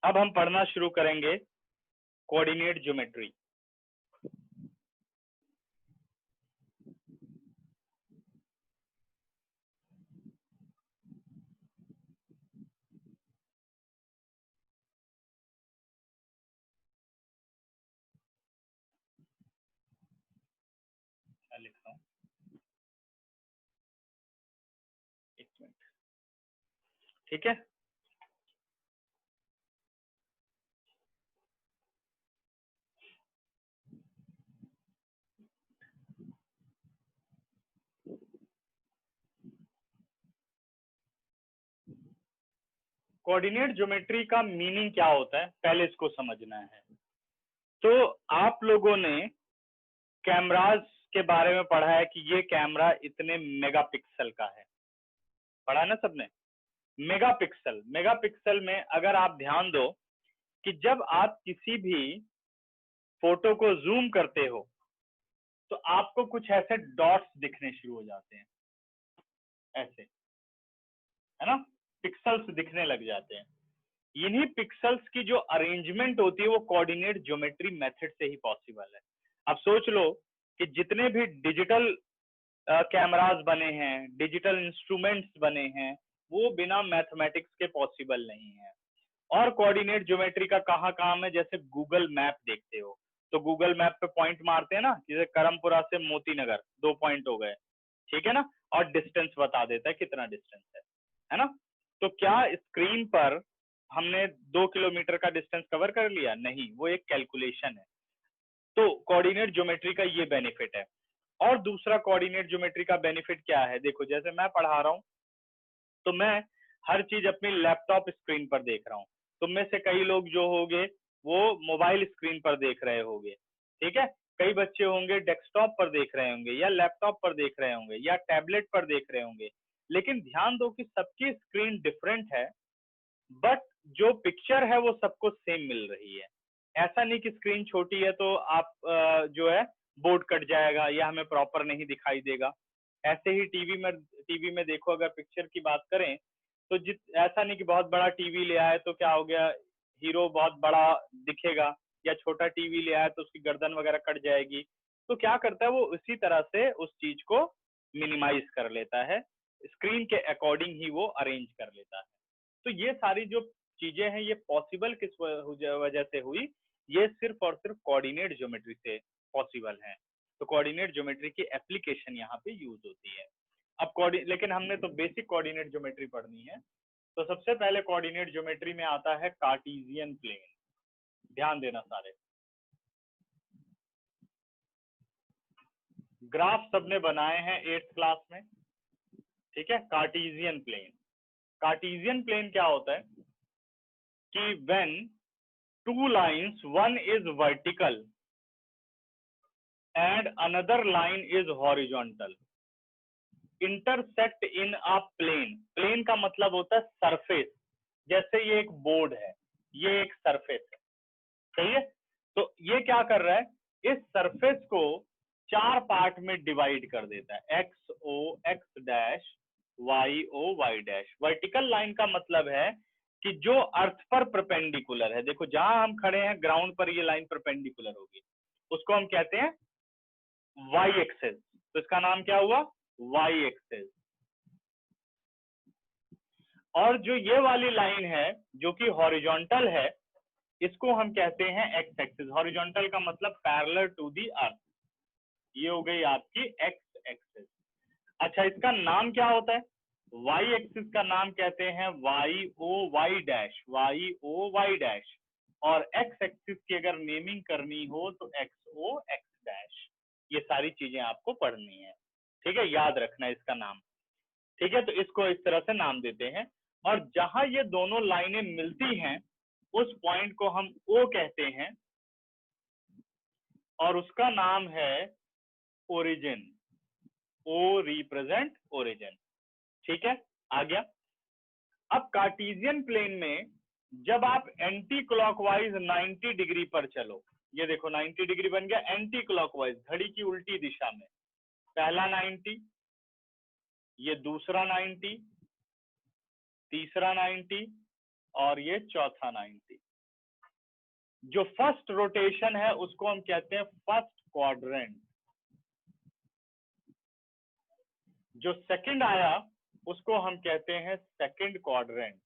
अब हम पढ़ना शुरू करेंगे कोऑर्डिनेट ज्योमेट्री। क्या लिख रहा हूँ, एक मिनट, ठीक है। कोऑर्डिनेट ज्योमेट्री का मीनिंग क्या होता है, पहले इसको समझना है। तो आप लोगों ने कैमरास के बारे में पढ़ा है कि ये कैमरा इतने मेगापिक्सल का है, पढ़ा ना सबने। मेगापिक्सल, मेगापिक्सल में अगर आप ध्यान दो कि जब आप किसी भी फोटो को जूम करते हो तो आपको कुछ ऐसे डॉट्स दिखने शुरू हो जाते हैं, ऐसे, है ना, पिक्सल्स दिखने लग जाते हैं। इन्हीं पिक्सल्स की जो अरेंजमेंट होती है वो कोऑर्डिनेट ज्योमेट्री मेथड से ही पॉसिबल है। अब सोच लो कि जितने भी डिजिटल कैमरास बने हैं, डिजिटल इंस्ट्रूमेंट्स बने हैं, वो बिना मैथमेटिक्स के पॉसिबल नहीं है। और कोऑर्डिनेट ज्योमेट्री का कहाँ काम है, जैसे गूगल मैप देखते हो तो गूगल मैप पे पॉइंट मारते हैं ना, जैसे करमपुरा से मोती नगर 2 पॉइंट हो गए, ठीक है ना, और डिस्टेंस बता देता है कितना डिस्टेंस है ना। तो क्या स्क्रीन पर हमने 2 किलोमीटर का डिस्टेंस कवर कर लिया? नहीं, वो एक कैलकुलेशन है। तो कोऑर्डिनेट ज्योमेट्री का ये बेनिफिट है। और दूसरा कोऑर्डिनेट ज्योमेट्री का बेनिफिट क्या है, देखो जैसे मैं पढ़ा रहा हूँ तो मैं हर चीज अपनी लैपटॉप स्क्रीन पर देख रहा हूँ, तुम में से कई लोग जो होंगे वो मोबाइल स्क्रीन पर देख रहे होंगे, ठीक है। कई बच्चे होंगे डेस्कटॉप पर देख रहे होंगे या लैपटॉप पर देख रहे होंगे या टैबलेट पर देख रहे होंगे। लेकिन ध्यान दो कि सबकी स्क्रीन डिफरेंट है, बट जो पिक्चर है वो सबको सेम मिल रही है। ऐसा नहीं कि स्क्रीन छोटी है तो आप जो है बोर्ड कट जाएगा या हमें प्रॉपर नहीं दिखाई देगा। ऐसे ही टीवी में देखो, अगर पिक्चर की बात करें तो ऐसा नहीं कि बहुत बड़ा टीवी ले आए तो क्या हो गया, हीरो बहुत बड़ा दिखेगा, या छोटा टीवी ले आए तो उसकी गर्दन वगैरह कट जाएगी। तो क्या करता है वो उसी तरह से उस चीज को मिनिमाइज कर लेता है, स्क्रीन के अकॉर्डिंग ही वो अरेंज कर लेता है। तो ये सारी जो चीजें हैं ये पॉसिबल किस वजह से हुई, ये सिर्फ और सिर्फ कोऑर्डिनेट ज्योमेट्री से पॉसिबल है। तो कोऑर्डिनेट ज्योमेट्री की एप्लीकेशन यहाँ पे यूज होती है। अब लेकिन हमने तो बेसिक कोऑर्डिनेट ज्योमेट्री पढ़नी है, तो सबसे पहले कोऑर्डिनेट ज्योमेट्री में आता है कार्टेशियन प्लेन। ध्यान देना सारे, ग्राफ सबने बनाए हैं 8th क्लास में, ठीक है। कार्टेशियन प्लेन, कार्टेशियन प्लेन क्या होता है कि when two lines, one is vertical and another line is horizontal, intersect in a plane। plane का मतलब होता है सरफेस, जैसे ये एक बोर्ड है, ये एक सरफेस है, सही है। तो ये क्या कर रहा है, इस सरफेस को 4 पार्ट में डिवाइड कर देता है, x o x dash, Y O Y dash. Vertical line का मतलब है कि जो अर्थ पर परपेंडिकुलर है, देखो जहां हम खड़े हैं ग्राउंड पर ये लाइन परपेंडिकुलर होगी, उसको हम कहते हैं वाई एक्सेस। तो इसका नाम क्या हुआ, वाई एक्सेस। और जो ये वाली लाइन है जो कि हॉरिजॉन्टल है, इसको हम कहते हैं एक्स एक्सिस। हॉरिजॉन्टल का मतलब पैरेलल टू दी अर्थ, ये हो गई आपकी एक्स एक्सिस। अच्छा, इसका नाम क्या होता है, वाई एक्सिस का नाम कहते हैं वाई ओ Y dash, Y O Y dash. और एक्स एक्सिस की अगर नेमिंग करनी हो तो एक्स ओ एक्स डैश। ये सारी चीजें आपको पढ़नी है, ठीक है, याद रखना है इसका नाम, ठीक है। तो इसको इस तरह से नाम देते हैं। और जहां ये दोनों लाइनें मिलती हैं उस पॉइंट को हम ओ कहते हैं, और उसका नाम है ओरिजिन। ओ रिप्रेजेंट ओरिजिन, ठीक है, आ गया। अब कार्टेशियन प्लेन में जब आप एंटी क्लॉकवाइज 90 डिग्री पर चलो, ये देखो 90 डिग्री बन गया, एंटी क्लॉकवाइज घड़ी की उल्टी दिशा में, पहला 90, ये दूसरा 90, तीसरा 90 और ये चौथा 90, जो फर्स्ट रोटेशन है उसको हम कहते हैं फर्स्ट क्वाड्रेंट, जो सेकंड आया उसको हम कहते हैं सेकंड क्वाड्रेंट,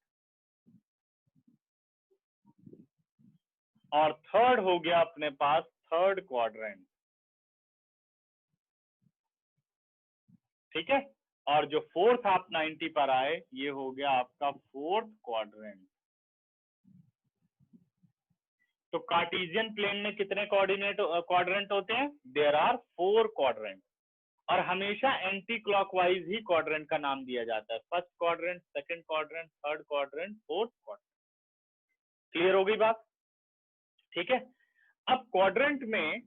और थर्ड हो गया अपने पास थर्ड क्वाड्रेंट। ठीक है, और जो फोर्थ आप 90 पर आए ये हो गया आपका फोर्थ क्वाड्रेंट। तो कार्टेशियन प्लेन में कितने क्वाड्रेंट होते हैं? देयर आर 4 क्वाड्रेंट, और हमेशा एंटी क्लॉकवाइज ही क्वाड्रेंट का नाम दिया जाता है, first quadrant, second quadrant, third quadrant, fourth quadrant. Clear हो गई बात? ठीक है, अब क्वाड्रेंट में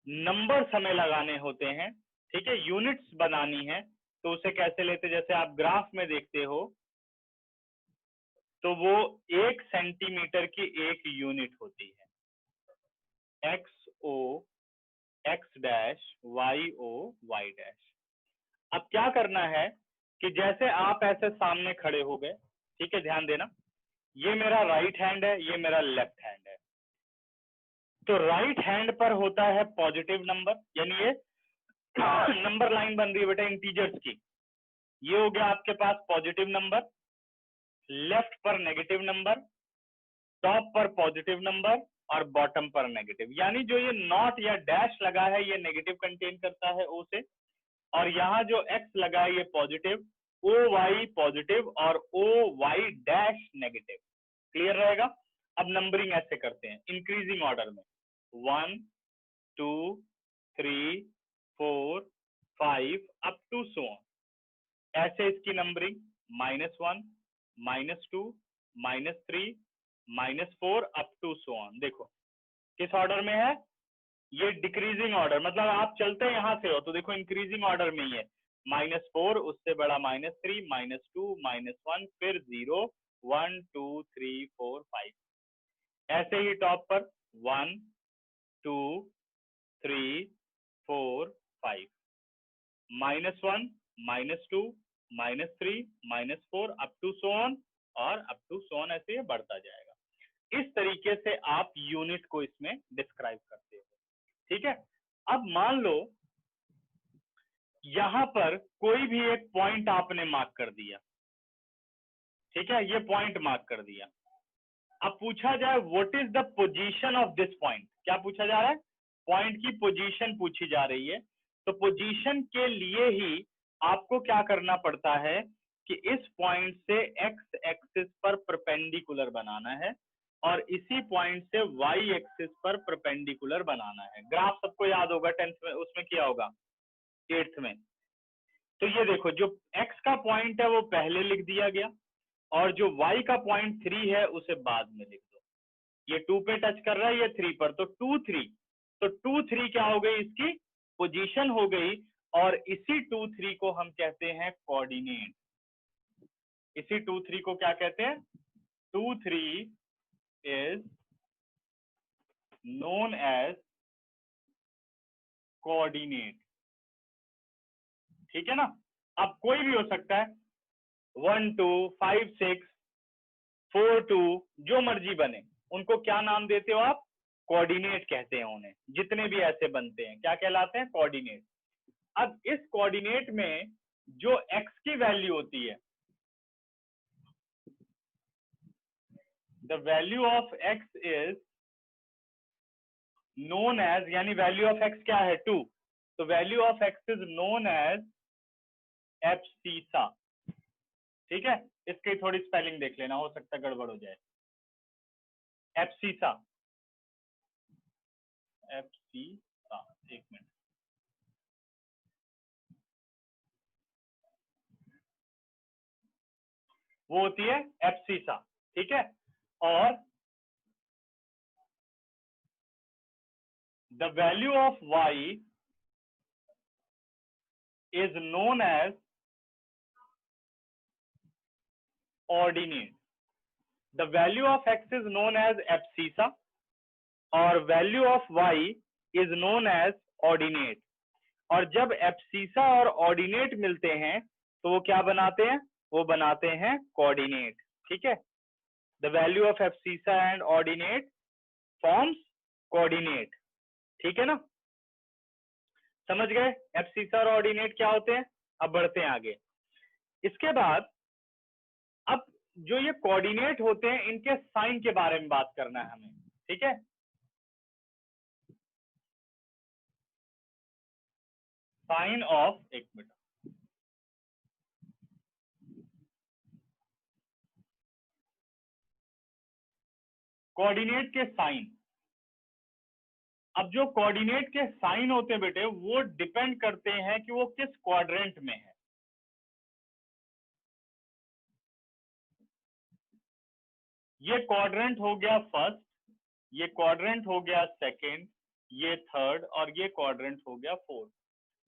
नंबर्स हमें लगाने होते हैं, ठीक है, यूनिट्स बनानी है, तो उसे कैसे लेते? जैसे आप ग्राफ में देखते हो तो वो 1 सेंटीमीटर की एक यूनिट होती है, x o x dash, Y O Y dash. अब क्या करना है कि जैसे आप ऐसे सामने खड़े हो गए, ठीक है, ध्यान देना, ये मेरा राइट हैंड है, ये मेरा लेफ्ट हैंड है, तो राइट हैंड पर होता है पॉजिटिव नंबर, यानी ये नंबर लाइन बन रही है बेटा इंटीजर्स की, ये हो गया आपके पास पॉजिटिव नंबर, लेफ्ट पर नेगेटिव नंबर, टॉप पर पॉजिटिव नंबर और बॉटम पर नेगेटिव। यानी जो ये नॉट या डैश लगा है ये नेगेटिव कंटेन करता है ओ से, और यहाँ जो एक्स लगा है ये पॉजिटिव, ओ वाई पॉजिटिव और O Y dash negative. Clear रहेगा? अब नंबरिंग ऐसे करते हैं इंक्रीजिंग ऑर्डर में, 1 2 3 4 5 अप टू सो ऑन। ऐसे इसकी numbering -1 -2 -3 -4 up to so on. देखो किस ऑर्डर में है ये? डिक्रीजिंग ऑर्डर, मतलब आप चलते यहाँ से हो तो देखो इंक्रीजिंग ऑर्डर में ही है, -4, उससे बड़ा -3 -2 -1 फिर 0 1 2 3 4 5। ऐसे ही टॉप पर 1 2 3 4 5 -1 -2 -3 -4 अप टू सो ऑन, और अप टू सो ऑन ऐसे ये बढ़ता जाएगा। इस तरीके से आप यूनिट को इसमें डिस्क्राइब करते हो। ठीक है, अब मान लो यहां पर कोई भी एक पॉइंट आपने मार्क कर दिया, ठीक है, ये पॉइंट मार्क कर दिया। अब पूछा जाए what is the position of this point, क्या पूछा जा रहा है? पॉइंट की पोजीशन पूछी जा रही है। तो पोजीशन के लिए ही आपको क्या करना पड़ता है कि इस पॉइंट से एक्स एक्सिस पर परपेंडिकुलर बनाना है और इसी पॉइंट से वाई एक्सिस पर परपेंडिकुलर बनाना है। ग्राफ सबको याद होगा, 10th में उसमें किया होगा, 8th में। तो ये देखो जो x का पॉइंट है वो पहले लिख दिया गया, और जो y का पॉइंट 3 है उसे बाद में लिख दो। ये 2 पे टच कर रहा है, ये 3 पर, तो 2 3, तो 2 3 क्या हो गई? इसकी पोजीशन हो गई, और इसी 2 3 को हम कहते हैं कोऑर्डिनेट। इसी 2 3 को क्या कहते हैं? 2 3 इज नोन एज कोऑर्डिनेट। ठीक है ना? अब कोई भी हो सकता है, 1 2 5 6 4 2, जो मर्जी बने, उनको क्या नाम देते हो आप? कोऑर्डिनेट कहते हैं उन्हें। जितने भी ऐसे बनते हैं क्या कहलाते हैं? कोऑर्डिनेट। अब इस कोऑर्डिनेट में जो x की वैल्यू होती है, the value of x is known as, यानी वैल्यू ऑफ x क्या है? 2, तो value of x is known as abscissa. ठीक है, इसकी थोड़ी स्पेलिंग देख लेना, हो सकता है गड़बड़ हो जाए। एब्सिसा, एब्सिसा, एक मिनट, वो होती है एब्सिसा। ठीक है, और the value of y is known as ordinate. The value of x is known as abscissa और value of y is known as ordinate. और जब एब्सिसा और ऑर्डिनेट मिलते हैं तो वो क्या बनाते हैं? वो बनाते हैं कोऑर्डिनेट। ठीक है, the value of abscissa and ordinate forms coordinate. ठीक है ना, समझ गए एब्सिसा और ऑर्डिनेट क्या होते हैं। अब बढ़ते हैं आगे। इसके बाद अब जो ये कोऑर्डिनेट होते हैं इनके साइन के बारे में बात करना है हमें। ठीक है, साइन ऑफ, एक मिनट, कोऑर्डिनेट के साइन। अब जो कोऑर्डिनेट के साइन होते हैं बेटे वो डिपेंड करते हैं कि वो किस क्वाड्रेंट में है। ये क्वाड्रेंट हो गया फर्स्ट, ये क्वाड्रेंट हो गया सेकंड, ये थर्ड और ये क्वाड्रेंट हो गया फोर्थ।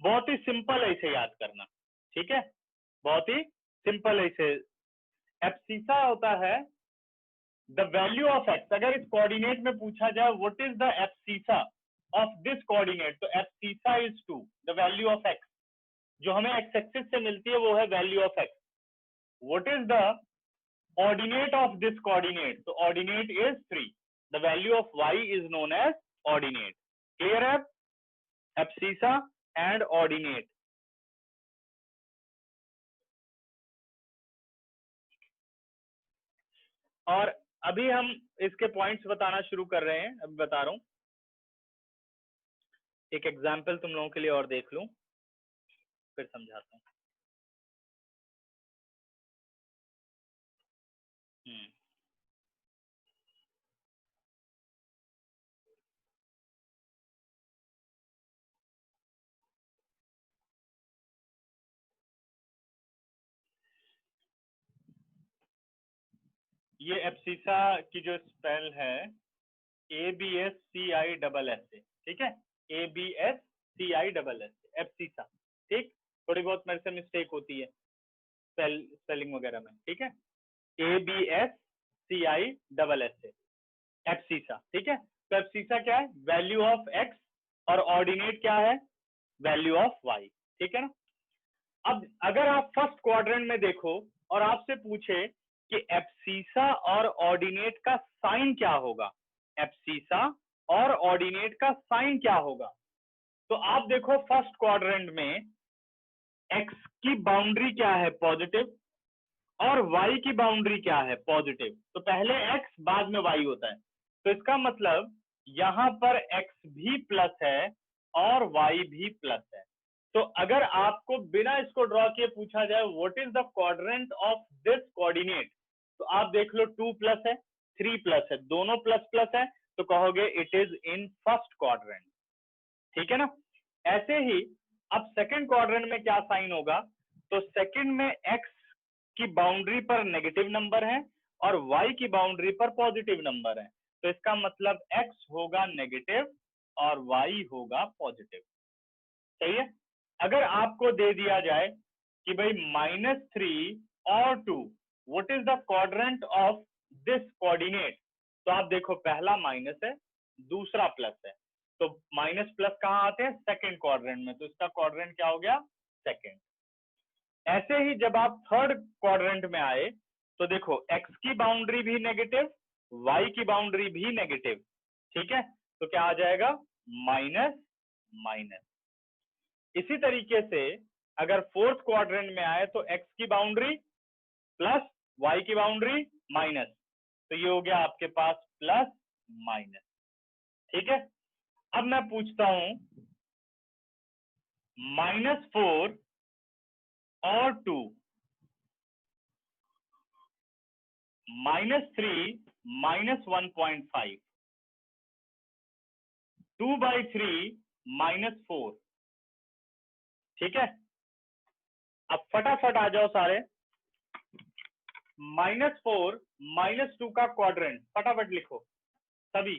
बहुत ही सिंपल है इसे याद करना। ठीक है, बहुत ही सिंपल है इसे। एब्सिसा होता है द वैल्यू ऑफ एक्स। अगर इस कोऑर्डिनेट में पूछा जाए what is the abscissa of this coordinate, तो abscissa is 2, the value of x. जो हमें एक्स एक्सिस से मिलती है वो है value of x. What is the ordinate of this coordinate, so ordinate is 3, the value of y is known as ordinate. Clear है, abscissa and ordinate। और अभी हम इसके पॉइंट्स बताना शुरू कर रहे हैं। अभी बता रहा हूं, एक एग्जाम्पल तुम लोगों के लिए और देख लूं फिर समझाता हूं। ये एब्सिसा की जो स्पेल है ABSCISS, ठीक है, ABSCISS, एब्सिसा। ठीक, थोड़ी बहुत मेरे से मिस्टेक होती है स्पेलिंग वगैरह में। ठीक है, ABSCISS, एब्सिसा। ठीक है, तो एब्सिसा क्या है, वैल्यू ऑफ एक्स, और ऑर्डिनेट क्या है, वैल्यू ऑफ वाई। ठीक है ना। अब अगर आप फर्स्ट क्वाड्रेंट में देखो और आपसे पूछे कि एब्सिसा और ऑर्डिनेट का साइन क्या होगा, एब्सिसा और ऑर्डिनेट का साइन क्या होगा, तो आप देखो फर्स्ट क्वाड्रेंट में एक्स की बाउंड्री क्या है, पॉजिटिव, और y की बाउंड्री क्या है, पॉजिटिव। तो पहले x बाद में y होता है, तो इसका मतलब यहां पर x भी प्लस है और y भी प्लस है। तो अगर आपको बिना इसको ड्रॉ किए पूछा जाए what is the quadrant of this coordinate, तो आप देख लो 2 प्लस है, 3 प्लस है, दोनों प्लस प्लस है, तो कहोगे it is in first quadrant. ठीक है ना। ऐसे ही अब सेकंड क्वाड्रेंट में क्या साइन होगा, तो सेकंड में x की बाउंड्री पर नेगेटिव नंबर है और y की बाउंड्री पर पॉजिटिव नंबर है, तो इसका मतलब x होगा नेगेटिव और y होगा पॉजिटिव। सही है। अगर आपको दे दिया जाए कि भाई -3 और 2 what is the quadrant of this coordinate, तो आप देखो पहला माइनस है, दूसरा प्लस है, तो माइनस प्लस कहाँ आते हैं, सेकंड क्वाड्रेंट में, तो इसका क्वाड्रेंट क्या हो गया, सेकंड। ऐसे ही जब आप थर्ड क्वाड्रेंट में आए तो देखो x की बाउंड्री भी नेगेटिव, y की बाउंड्री भी नेगेटिव। ठीक है, तो क्या आ जाएगा, माइनस माइनस। इसी तरीके से अगर फोर्थ क्वाड्रेंट में आए तो x की बाउंड्री प्लस, y की बाउंड्री माइनस, तो ये हो गया आपके पास प्लस माइनस। ठीक है, अब मैं पूछता हूं -4 और 2, -3 -1.5, 2/3 -4। ठीक है, अब फटाफट आ जाओ सारे। -4 -2 का क्वाड्रेंट फटाफट लिखो सभी।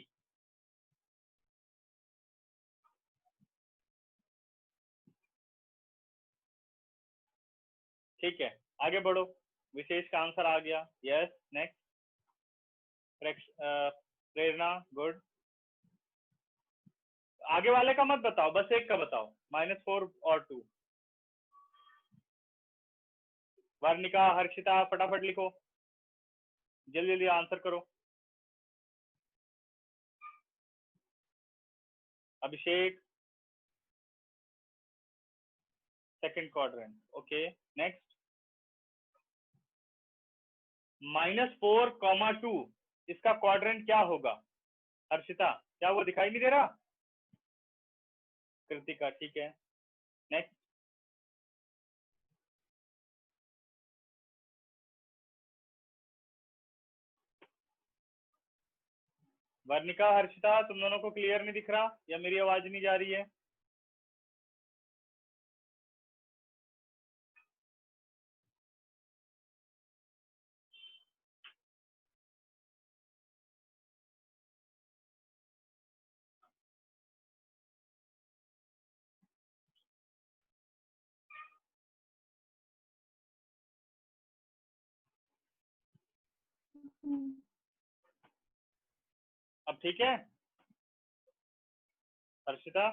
ठीक है, आगे बढ़ो। विशेष का आंसर आ गया, यस। नेक्स्ट, प्रेरणा, गुड। आगे वाले का मत बताओ, बस एक का बताओ, -4 और 2। वर्णिका, हर्षिता, फटाफट लिखो, जल्दी जल्दी आंसर करो। अभिषेक सेकंड क्वाड्रेंट, ओके नेक्स्ट। -4, 2 इसका क्वाड्रेंट क्या होगा? हर्षिता, क्या वो दिखाई नहीं दे रहा? कृतिका, ठीक है नेक्स्ट। वर्णिका, हर्षिता, तुम दोनों को क्लियर नहीं दिख रहा या मेरी आवाज नहीं जा रही है? अब ठीक है Harshita?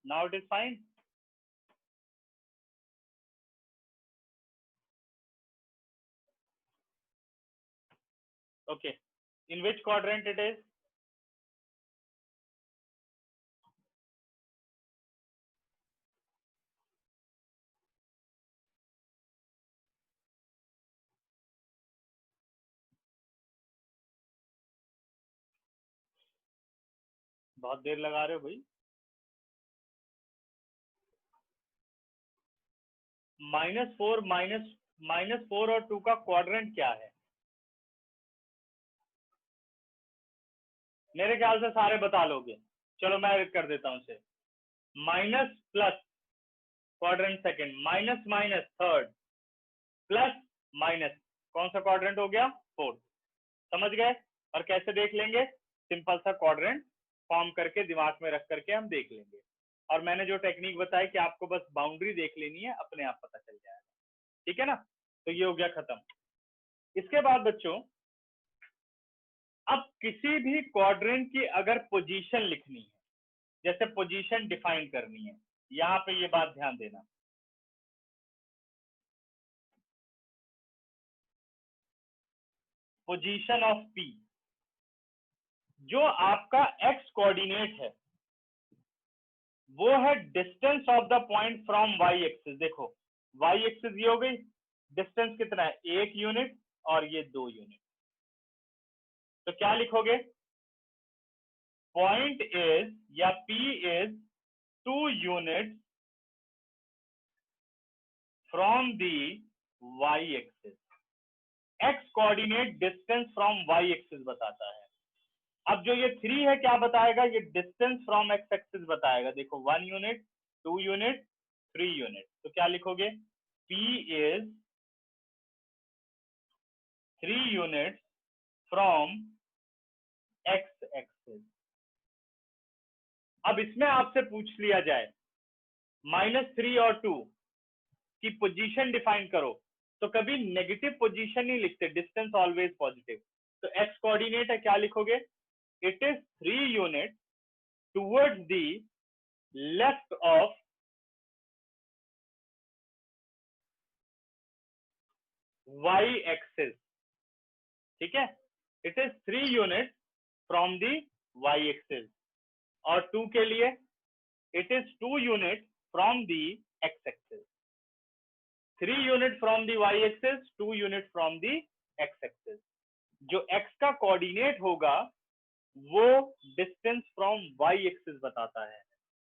Now it is fine. Okay, in which quadrant it is? बहुत देर लगा रहे हो भाई। -4 और 2 का क्वाड्रेंट क्या है? मेरे ख्याल से सारे बता लोगे। चलो मैं कर देता हूं इसे। Minus plus quadrant second, minus minus third, plus minus कौन सा क्वाड्रेंट हो गया? फोर्थ। समझ गए? और कैसे देख लेंगे? सिंपल सा क्वाड्रेंट फॉर्म करके दिमाग में रख करके हम देख लेंगे। और मैंने जो टेक्निक बताई कि आपको बस बाउंड्री देख लेनी है, अपने आप पता चल जाएगा। ठीक है ना? तो ये हो गया खत्म। इसके बाद बच्चों, अब किसी भी क्वाड्रेंट की अगर पोजीशन लिखनी है, जैसे पोजीशन डिफाइन करनी है, यहां पे ये बात ध्यान देना। पोजीशन ऑफ पी, जो आपका एक्स कोऑर्डिनेट है वो है distance of the point from y axis. देखो वाई एक्सिस ये हो गई, डिस्टेंस कितना है? 1 यूनिट और ये 2 यूनिट। तो क्या लिखोगे? पॉइंट इज या P is 2 unit from the y axis. X coordinate distance from y axis बताता है। अब जो ये 3 है क्या बताएगा? ये डिस्टेंस फ्रॉम एक्स एक्सिस बताएगा। देखो 1 यूनिट, 2 यूनिट, 3 यूनिट। तो क्या लिखोगे? P is 3 units from x axis। अब इसमें आपसे पूछ लिया जाए -3 और 2 की पोजीशन डिफाइन करो, तो कभी नेगेटिव पोजीशन नहीं लिखते, डिस्टेंस ऑलवेज पॉजिटिव। तो एक्स कोऑर्डिनेट है, क्या लिखोगे? It is 3 unit towards the left of y axis. ठीक है, it is 3 unit from the y axis. और 2 के लिए it is 2 unit from the x axis. 3 unit from the y axis, 2 unit from the x axis. जो x का coordinate होगा वो distance from y axis बताता है,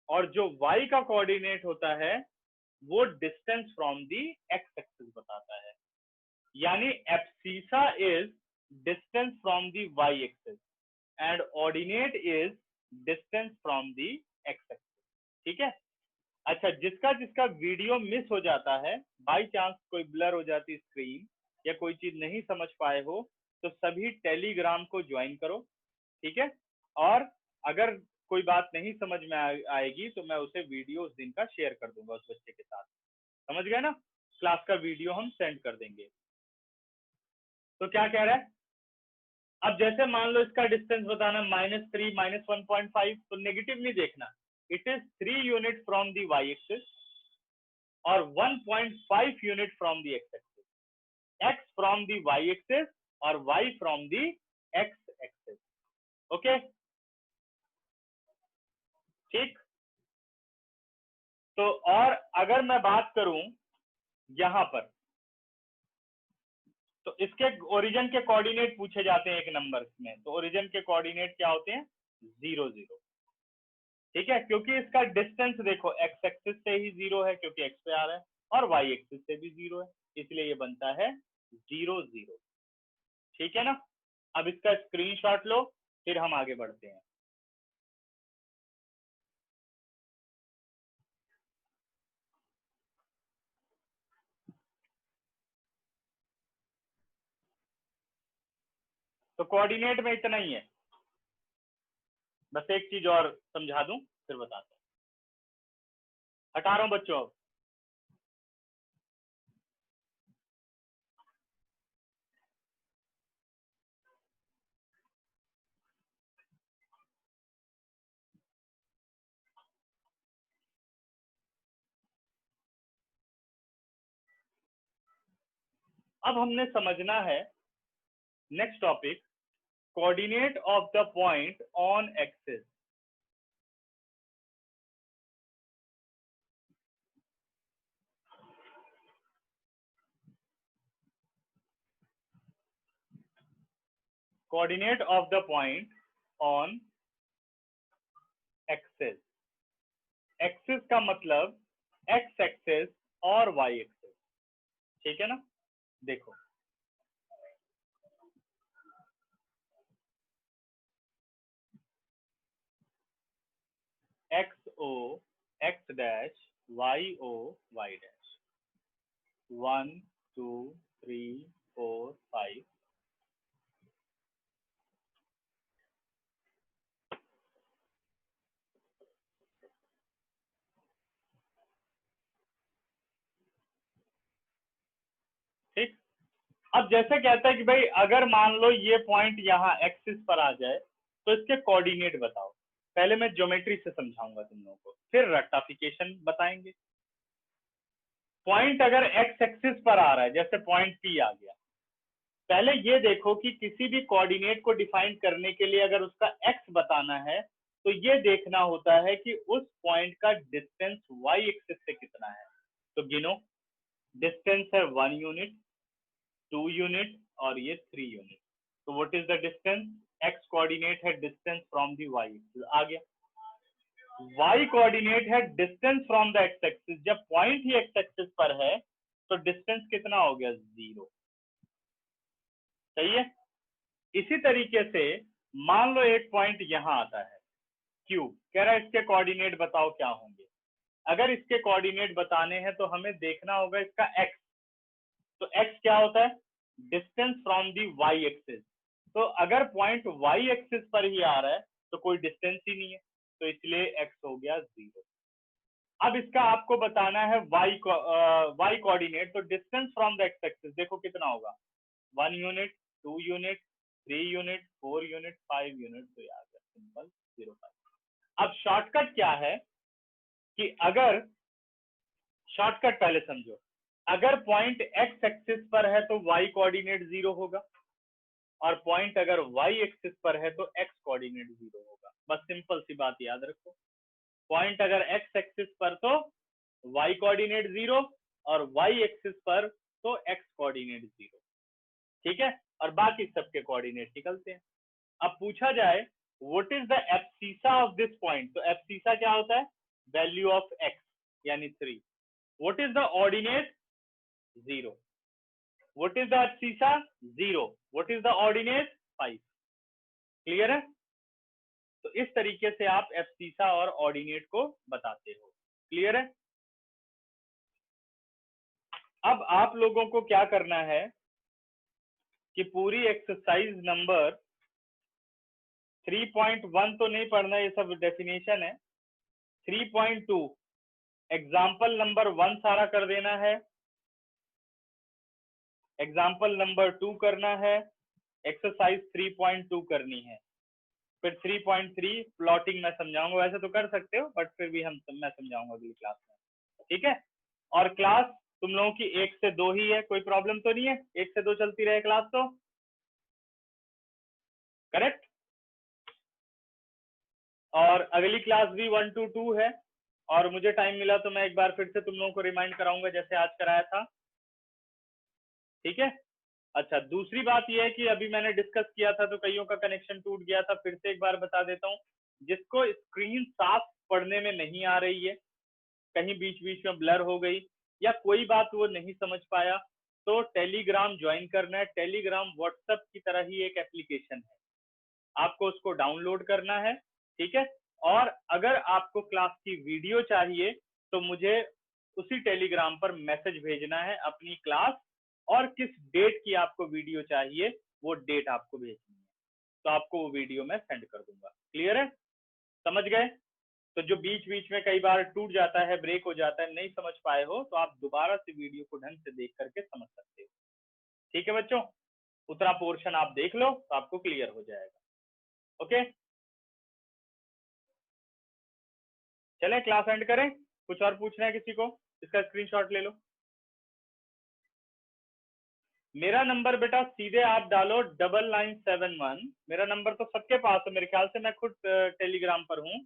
और जो वाई का कोऑर्डिनेट होता है वो distance from the x axis बताता है। यानी abscissa is distance from the y axis and ordinate is distance from the x axis. ठीक है? अच्छा, जिसका जिसका वीडियो मिस हो जाता है, बाई चांस कोई ब्लर हो जाती स्क्रीन या कोई चीज नहीं समझ पाए हो, तो सभी टेलीग्राम को ज्वाइन करो। ठीक है? और अगर कोई बात नहीं समझ में आएगी तो मैं उसे वीडियो उस दिन का शेयर कर दूंगा उस बच्चे के साथ। समझ गए ना? क्लास का वीडियो हम सेंड कर देंगे। तो क्या कह रहा है? अब जैसे मान लो इसका डिस्टेंस बताना -3 -1.5, तो नेगेटिव नहीं देखना, it is 3 unit from the y axis और 1.5 unit from the x axis. X from the y axis और y from the x axis. Okay? ठीक। तो और अगर मैं बात करूं यहां पर, तो इसके ओरिजिन के कोऑर्डिनेट पूछे जाते हैं एक नंबर में, तो ओरिजिन के कोऑर्डिनेट क्या होते हैं? 0 0। ठीक है, क्योंकि इसका डिस्टेंस देखो एक्स एक्सिस से ही 0 है क्योंकि एक्स पे आ रहा है, और वाई एक्सिस से भी 0 है, इसलिए ये बनता है 0 0। ठीक है ना। अब इसका स्क्रीनशॉट लो, फिर हम आगे बढ़ते हैं। तो कोऑर्डिनेट में इतना ही है, बस एक चीज और समझा दूं फिर बताता हूं। हटा रहा हूं बच्चों अब। अब हमने समझना है next topic, coordinate of the point on axis. Coordinate of the point on axis. Axis का मतलब एक्स एक्सिस और वाई एक्सिस। ठीक है ना। देखो x o x dash, Y O Y dash, 1 2 3 4 5। ठीक। अब जैसे कहता है कि भाई अगर मान लो ये पॉइंट यहाँ एक्सिस पर आ जाए तो इसके कोऑर्डिनेट बताओ। पहले मैं ज्योमेट्री से समझाऊंगा तुम लोगों को, फिर रेक्टिफिकेशन बताएंगे। पॉइंट अगर एक्स एक्सिस पर आ रहा है, जैसे पॉइंट पी आ गया, पहले ये देखो कि किसी भी कोऑर्डिनेट को डिफाइन करने के लिए अगर उसका एक्स बताना है तो ये देखना होता है कि उस पॉइंट का डिस्टेंस वाई एक्सिस से कितना है। तो गिनो, डिस्टेंस है 1 यूनिट, 2 यूनिट और ये 3 यूनिट। तो what is the distance? X coordinate है distance from the y axis, आ गया। वाई कोऑर्डिनेट है distance from the x axis. जब पॉइंट ही एक्स एक्सिस पर है तो डिस्टेंस कितना हो गया? 0। सही है। इसी तरीके से मान लो एक पॉइंट यहां आता है क्यू, कह रहा है इसके कोऑर्डिनेट बताओ क्या होंगे। अगर इसके कोऑर्डिनेट बताने हैं तो हमें देखना होगा इसका एक्स। तो एक्स क्या होता है? Distance from the y axis. तो अगर पॉइंट वाई एक्सिस पर ही आ रहा है तो कोई डिस्टेंस ही नहीं है, तो इसलिए एक्स हो गया 0। अब इसका आपको बताना है वाई कोऑर्डिनेट। तो distance from the x axis देखो कितना होगा? 1 unit, 2 unit, 3 unit, 4 unit, 5 unit. तो यार सिंपल 0 5। अब शॉर्टकट क्या है कि अगर, शॉर्टकट पहले समझो, अगर पॉइंट एक्स एक्सिस पर है तो वाई कोऑर्डिनेट 0 होगा, और पॉइंट अगर वाई एक्सिस पर है तो एक्स कोऑर्डिनेट 0 होगा। बस सिंपल सी बात याद रखो, पॉइंट अगर एक्स एक्सिस पर तो वाई कोऑर्डिनेट 0, और वाई एक्सिस पर तो एक्स कोऑर्डिनेट 0। ठीक है, और बाकी सबके कोऑर्डिनेट निकलते हैं। अब पूछा जाए what is the abscissa of this point, तो एब्सिसा क्या होता है? वैल्यू ऑफ एक्स यानी 3। What is the ordinate? 0। What is the abscissa? 0। What is the ordinate? 5। Clear है। तो इस तरीके से आप एब्सिसा और ऑर्डिनेट को बताते हो। क्लियर है। अब आप लोगों को क्या करना है कि पूरी एक्सरसाइज नंबर 3.1 तो नहीं पढ़ना, ये सब डेफिनेशन है। 3.2 एग्जाम्पल नंबर 1 सारा कर देना है, एग्जाम्पल नंबर 2 करना है, एक्सरसाइज 3.2 करनी है, फिर 3.3 प्लॉटिंग मैं समझाऊंगा। वैसे तो कर सकते हो बट फिर भी मैं समझाऊंगा अगली क्लास में। ठीक है। और क्लास तुम लोगों की 1 से 2 ही है, कोई प्रॉब्लम तो नहीं है? 1 से 2 चलती रहे क्लास तो करेक्ट। और अगली क्लास भी 1 to 2 है, और मुझे टाइम मिला तो मैं एक बार फिर से तुम लोगों को रिमाइंड कराऊंगा जैसे आज कराया था। ठीक है। अच्छा, दूसरी बात यह है कि अभी मैंने डिस्कस किया था तो कईयों का कनेक्शन टूट गया था, फिर से एक बार बता देता हूँ। जिसको स्क्रीन साफ पढ़ने में नहीं आ रही है, कहीं बीच बीच में ब्लर हो गई या कोई बात वो नहीं समझ पाया, तो टेलीग्राम ज्वाइन करना है। टेलीग्राम व्हाट्सएप की तरह ही एक एप्लीकेशन है, आपको उसको डाउनलोड करना है। ठीक है। और अगर आपको क्लास की वीडियो चाहिए तो मुझे उसी टेलीग्राम पर मैसेज भेजना है अपनी क्लास और किस डेट की आपको वीडियो चाहिए, वो डेट आपको भेजनी है, तो आपको वो वीडियो मैं सेंड कर दूंगा। क्लियर है? समझ गए? तो जो बीच बीच में कई बार टूट जाता है, ब्रेक हो जाता है, नहीं समझ पाए हो, तो आप दोबारा से वीडियो को ढंग से देख करके समझ सकते हो। ठीक है बच्चों, उतना पोर्शन आप देख लो तो आपको क्लियर हो जाएगा। ओके, चले क्लास एंड करें। कुछ और पूछना है किसी को? इसका स्क्रीनशॉट ले लो। मेरा नंबर बेटा सीधे आप डालो 9971। मेरा नंबर तो सबके पास है मेरे ख्याल से, मैं खुद टेलीग्राम पर हूं।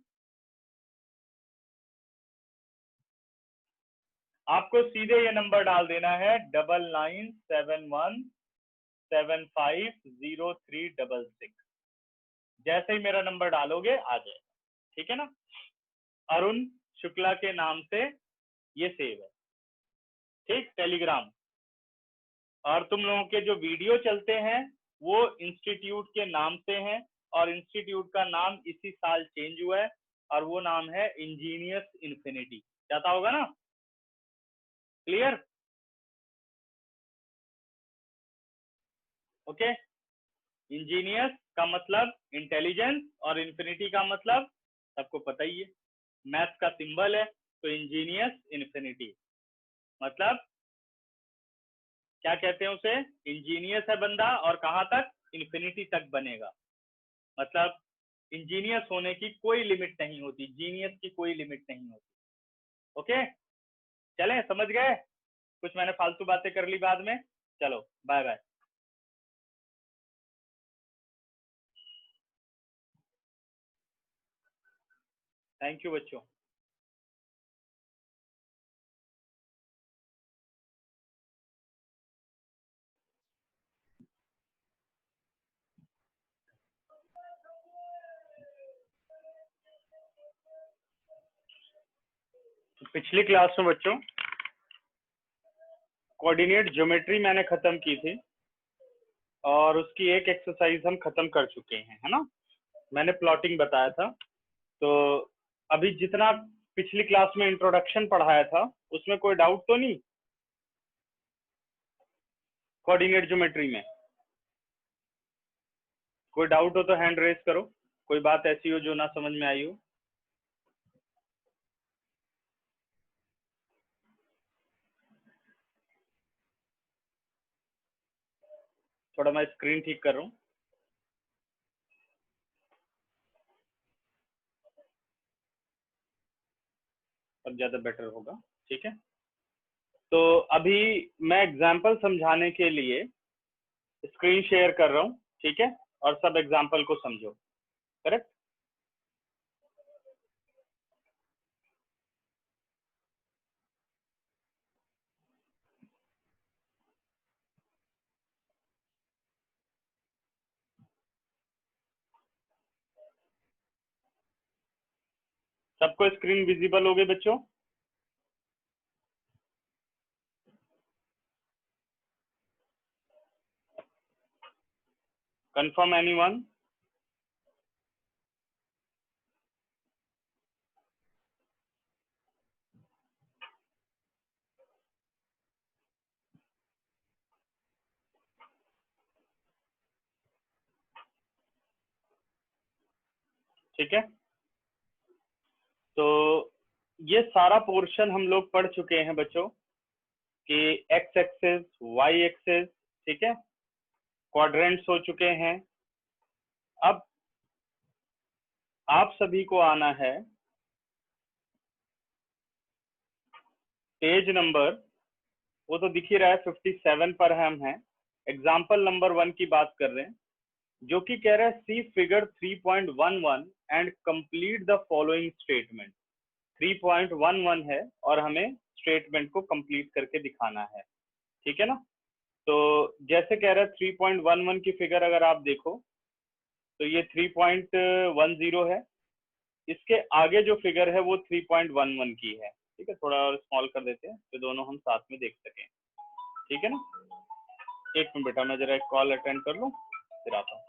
आपको सीधे ये नंबर डाल देना है 9971750366। जैसे ही मेरा नंबर डालोगे आ जाएगा। ठीक है ना? अरुण शुक्ला के नाम से ये सेव है। ठीक, टेलीग्राम। और तुम लोगों के जो वीडियो चलते हैं वो इंस्टीट्यूट के नाम से हैं, और इंस्टीट्यूट का नाम इसी साल चेंज हुआ है, और वो नाम है इंजीनियर्स इन्फिनिटी। जाता होगा ना? क्लियर? ओके। इंजीनियर्स का मतलब इंटेलिजेंस, और इन्फिनिटी का मतलब सबको पता ही है, मैथ्स का सिंबल है। तो इंजीनियर्स इन्फिनिटी मतलब क्या कहते हैं उसे? इंजीनियर्स है बंदा, और कहां तक? इन्फिनिटी तक बनेगा। मतलब इंजीनियर्स होने की कोई लिमिट नहीं होती, जीनियस की कोई लिमिट नहीं होती। ओके, चलें? समझ गए? कुछ मैंने फालतू बातें कर ली बाद में। चलो, बाय बाय। थैंक यू बच्चों। पिछली क्लास में बच्चों कोऑर्डिनेट ज्योमेट्री मैंने खत्म की थी, और उसकी एक एक्सरसाइज हम खत्म कर चुके हैं, है ना? मैंने प्लॉटिंग बताया था। तो अभी जितना पिछली क्लास में इंट्रोडक्शन पढ़ाया था उसमें कोई डाउट तो नहीं? कोऑर्डिनेट ज्योमेट्री में कोई डाउट हो तो हैंड रेज करो। कोई बात ऐसी हो जो ना समझ में आई हो। थोड़ा मैं स्क्रीन ठीक कर रहा हूँ, अब ज्यादा बेटर होगा। ठीक है। तो अभी मैं एग्जाम्पल समझाने के लिए स्क्रीन शेयर कर रहा हूँ। ठीक है, और सब एग्जाम्पल को समझो। करेक्ट? सबको स्क्रीन विजिबल हो गई बच्चों? Confirm anyone? ठीक है। तो ये सारा पोर्शन हम लोग पढ़ चुके हैं बच्चों कि एक्स एक्सिस, वाई एक्सिस, ठीक है, क्वाड्रेंट्स हो चुके हैं। अब आप सभी को आना है पेज नंबर, वो तो दिख ही रहा है, 57 पर हम हैं। एग्जाम्पल नंबर 1 की बात कर रहे हैं। जो कि कह रहा है see figure 3.11 and complete the following statement. 3.11 है और हमें स्टेटमेंट को कंप्लीट करके दिखाना है, ठीक है ना। तो जैसे कह रहा है 3.11 की फिगर अगर आप देखो तो ये 3.10 है, इसके आगे जो फिगर है वो 3.11 की है, ठीक है। थोड़ा और स्मॉल कर देते हैं तो दोनों हम साथ में देख सकें, ठीक है ना। एक मिनट बेटा, मैं जरा एक कॉल अटेंड कर लूं फिर आता हूँ।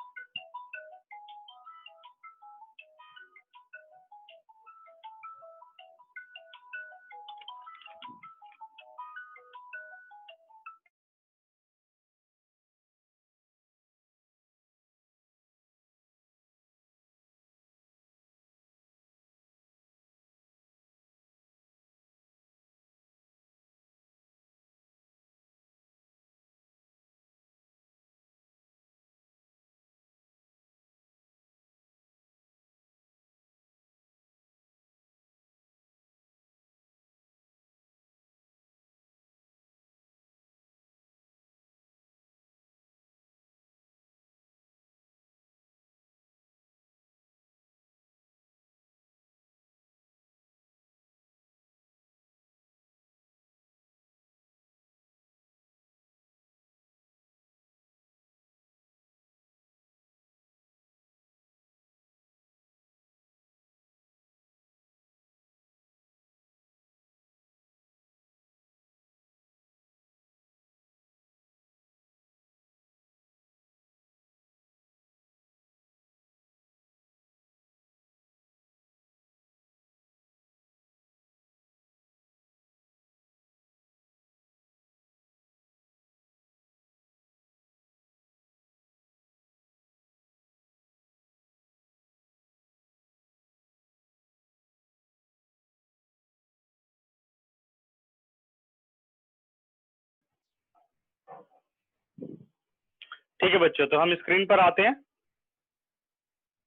ठीक है बच्चों, तो हम स्क्रीन पर आते हैं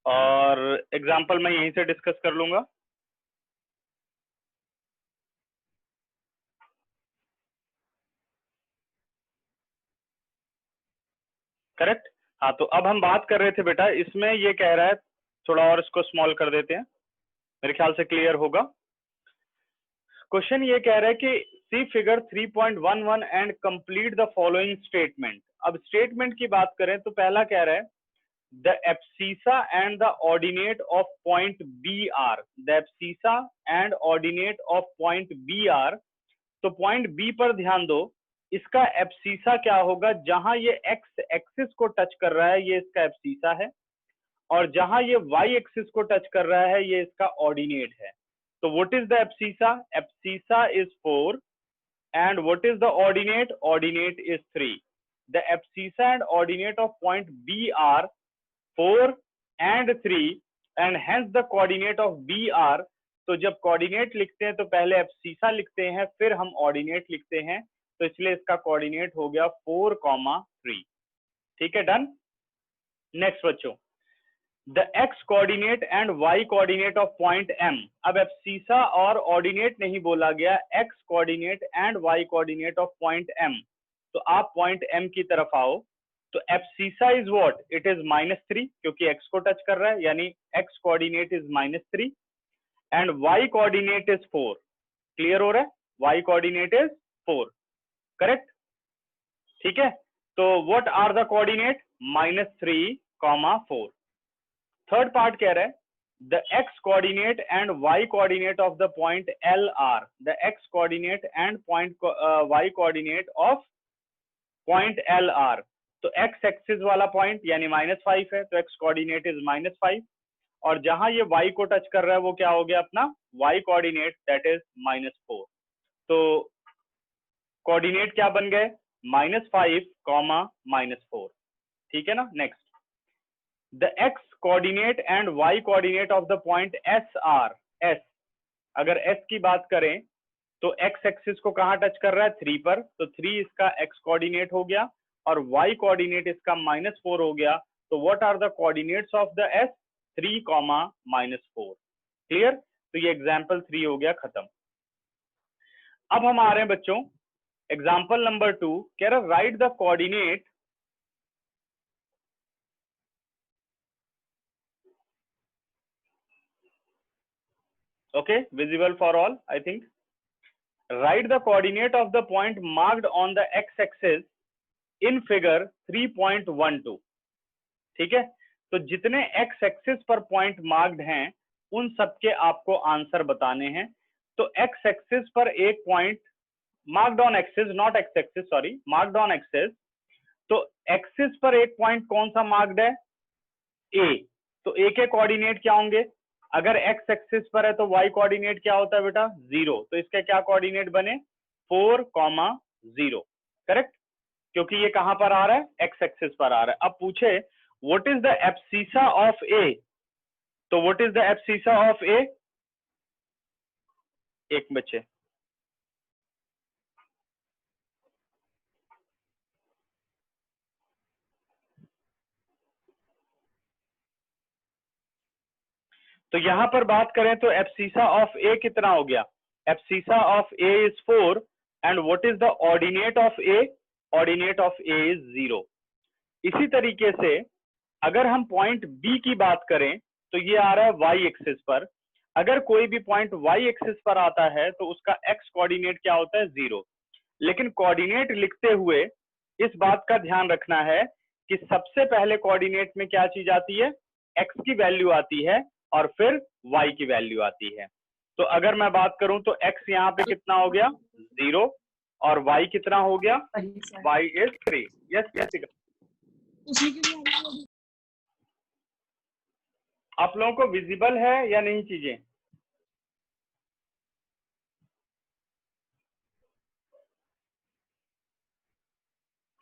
और एग्जाम्पल मैं यहीं से डिस्कस कर लूंगा। करेक्ट। हाँ, तो अब हम बात कर रहे थे बेटा, इसमें ये कह रहा है, थोड़ा और इसको स्मॉल कर देते हैं, मेरे ख्याल से क्लियर होगा। क्वेश्चन ये कह रहा है कि see figure 3.11 and complete the following statement. अब स्टेटमेंट की बात करें तो पहला कह रहा है the abscissa and the ordinate of point B are. The abscissa and ordinate of point B are. तो पॉइंट बी पर ध्यान दो, इसका एब्सिसा क्या होगा, जहां ये एक्स एक्सिस को टच कर रहा है ये इसका एब्सिसा है, और जहां ये वाई एक्सिस को टच कर रहा है ये इसका ऑर्डिनेट है। तो what is the abscissa? Abscissa is 4 and what is the ordinate? Ordinate is 3. The abscissa and ordinate of point B are 4 and 3 and hence the coordinate of B are, तो जब coordinate लिखते हैं तो पहले abscissa लिखते हैं फिर हम ऑर्डिनेट लिखते हैं, तो इसलिए इसका कोऑर्डिनेट हो गया 4,3। ठीक है, डन। नेक्स्ट बच्चों, the x coordinate and y coordinate of point M. अब एब्सिसा और ऑर्डिनेट नहीं बोला गया, x coordinate and y coordinate of point M. तो आप पॉइंट एम की तरफ आओ, तो abscissa is what? It is -3 क्योंकि एक्स को टच कर रहा है, यानी x coordinate is -3 and y coordinate is 4। Clear हो रहा है? Y coordinate is 4, correct. ठीक है, तो what are the coordinate? -3, 4। Third part कह रहा है the x coordinate and y coordinate of the point L R. The x coordinate and point y coordinate of point L R. तो x axis वाला point यानी -5 है, तो x coordinate is -5, और जहां ये वाई को टच कर रहा है वो क्या हो गया अपना वाई कोऑर्डिनेट, दैट इज -4। तो कोऑर्डिनेट क्या बन गए? -5, -4। ठीक है ना। Next, the x coordinate and y coordinate of the point S are S। अगर S की बात करें तो x एक्सिस को कहां टच कर रहा है? 3 पर, तो 3 इसका x कोऑर्डिनेट हो गया और y कोऑर्डिनेट इसका -4 हो गया। तो what are the coordinates of the S? 3, -4। Clear? तो ये एग्जाम्पल 3 हो गया खत्म। अब हम आ रहे हैं बच्चों एग्जाम्पल नंबर 2, कह रहा right the coordinate Okay, visible for all, I think. Write the coordinate of the point marked on the x-axis in figure 3.12. ठीक है, तो जितने x एक्सिस पर पॉइंट मार्क्ड हैं उन सबके आपको आंसर बताने हैं। तो x एक्सिस पर एक point marked on axis, not x axis, sorry, marked on axis, तो एक्सिस पर एक पॉइंट कौन सा मार्क्ड है? A। तो A के कोऑर्डिनेट क्या होंगे? अगर x एक्सिस पर है तो y कोऑर्डिनेट क्या होता है बेटा? 0। तो इसके क्या कोऑर्डिनेट बने? 4,0, करेक्ट, क्योंकि ये कहां पर आ रहा है? x एक्सिस पर आ रहा है। अब पूछे what is the abscissa of A, तो what is the abscissa of A? एक बच्चे, तो यहां पर बात करें तो एब्सिसा ऑफ A कितना हो गया? Abscissa of A is 4 and what is the ordinate of A? Ordinate of A is 0। इसी तरीके से अगर हम पॉइंट B की बात करें तो ये आ रहा है y एक्सिस पर। अगर कोई भी पॉइंट y एक्सिस पर आता है तो उसका x कोऑर्डिनेट क्या होता है? 0। लेकिन कोऑर्डिनेट लिखते हुए इस बात का ध्यान रखना है कि सबसे पहले कोऑर्डिनेट में क्या चीज आती है? x की वैल्यू आती है और फिर y की वैल्यू आती है। तो अगर मैं बात करूं तो x यहाँ पे कितना हो गया? 0, और y कितना हो गया? y is 3। यस, आप लोगों को विजिबल है या नहीं चीजें?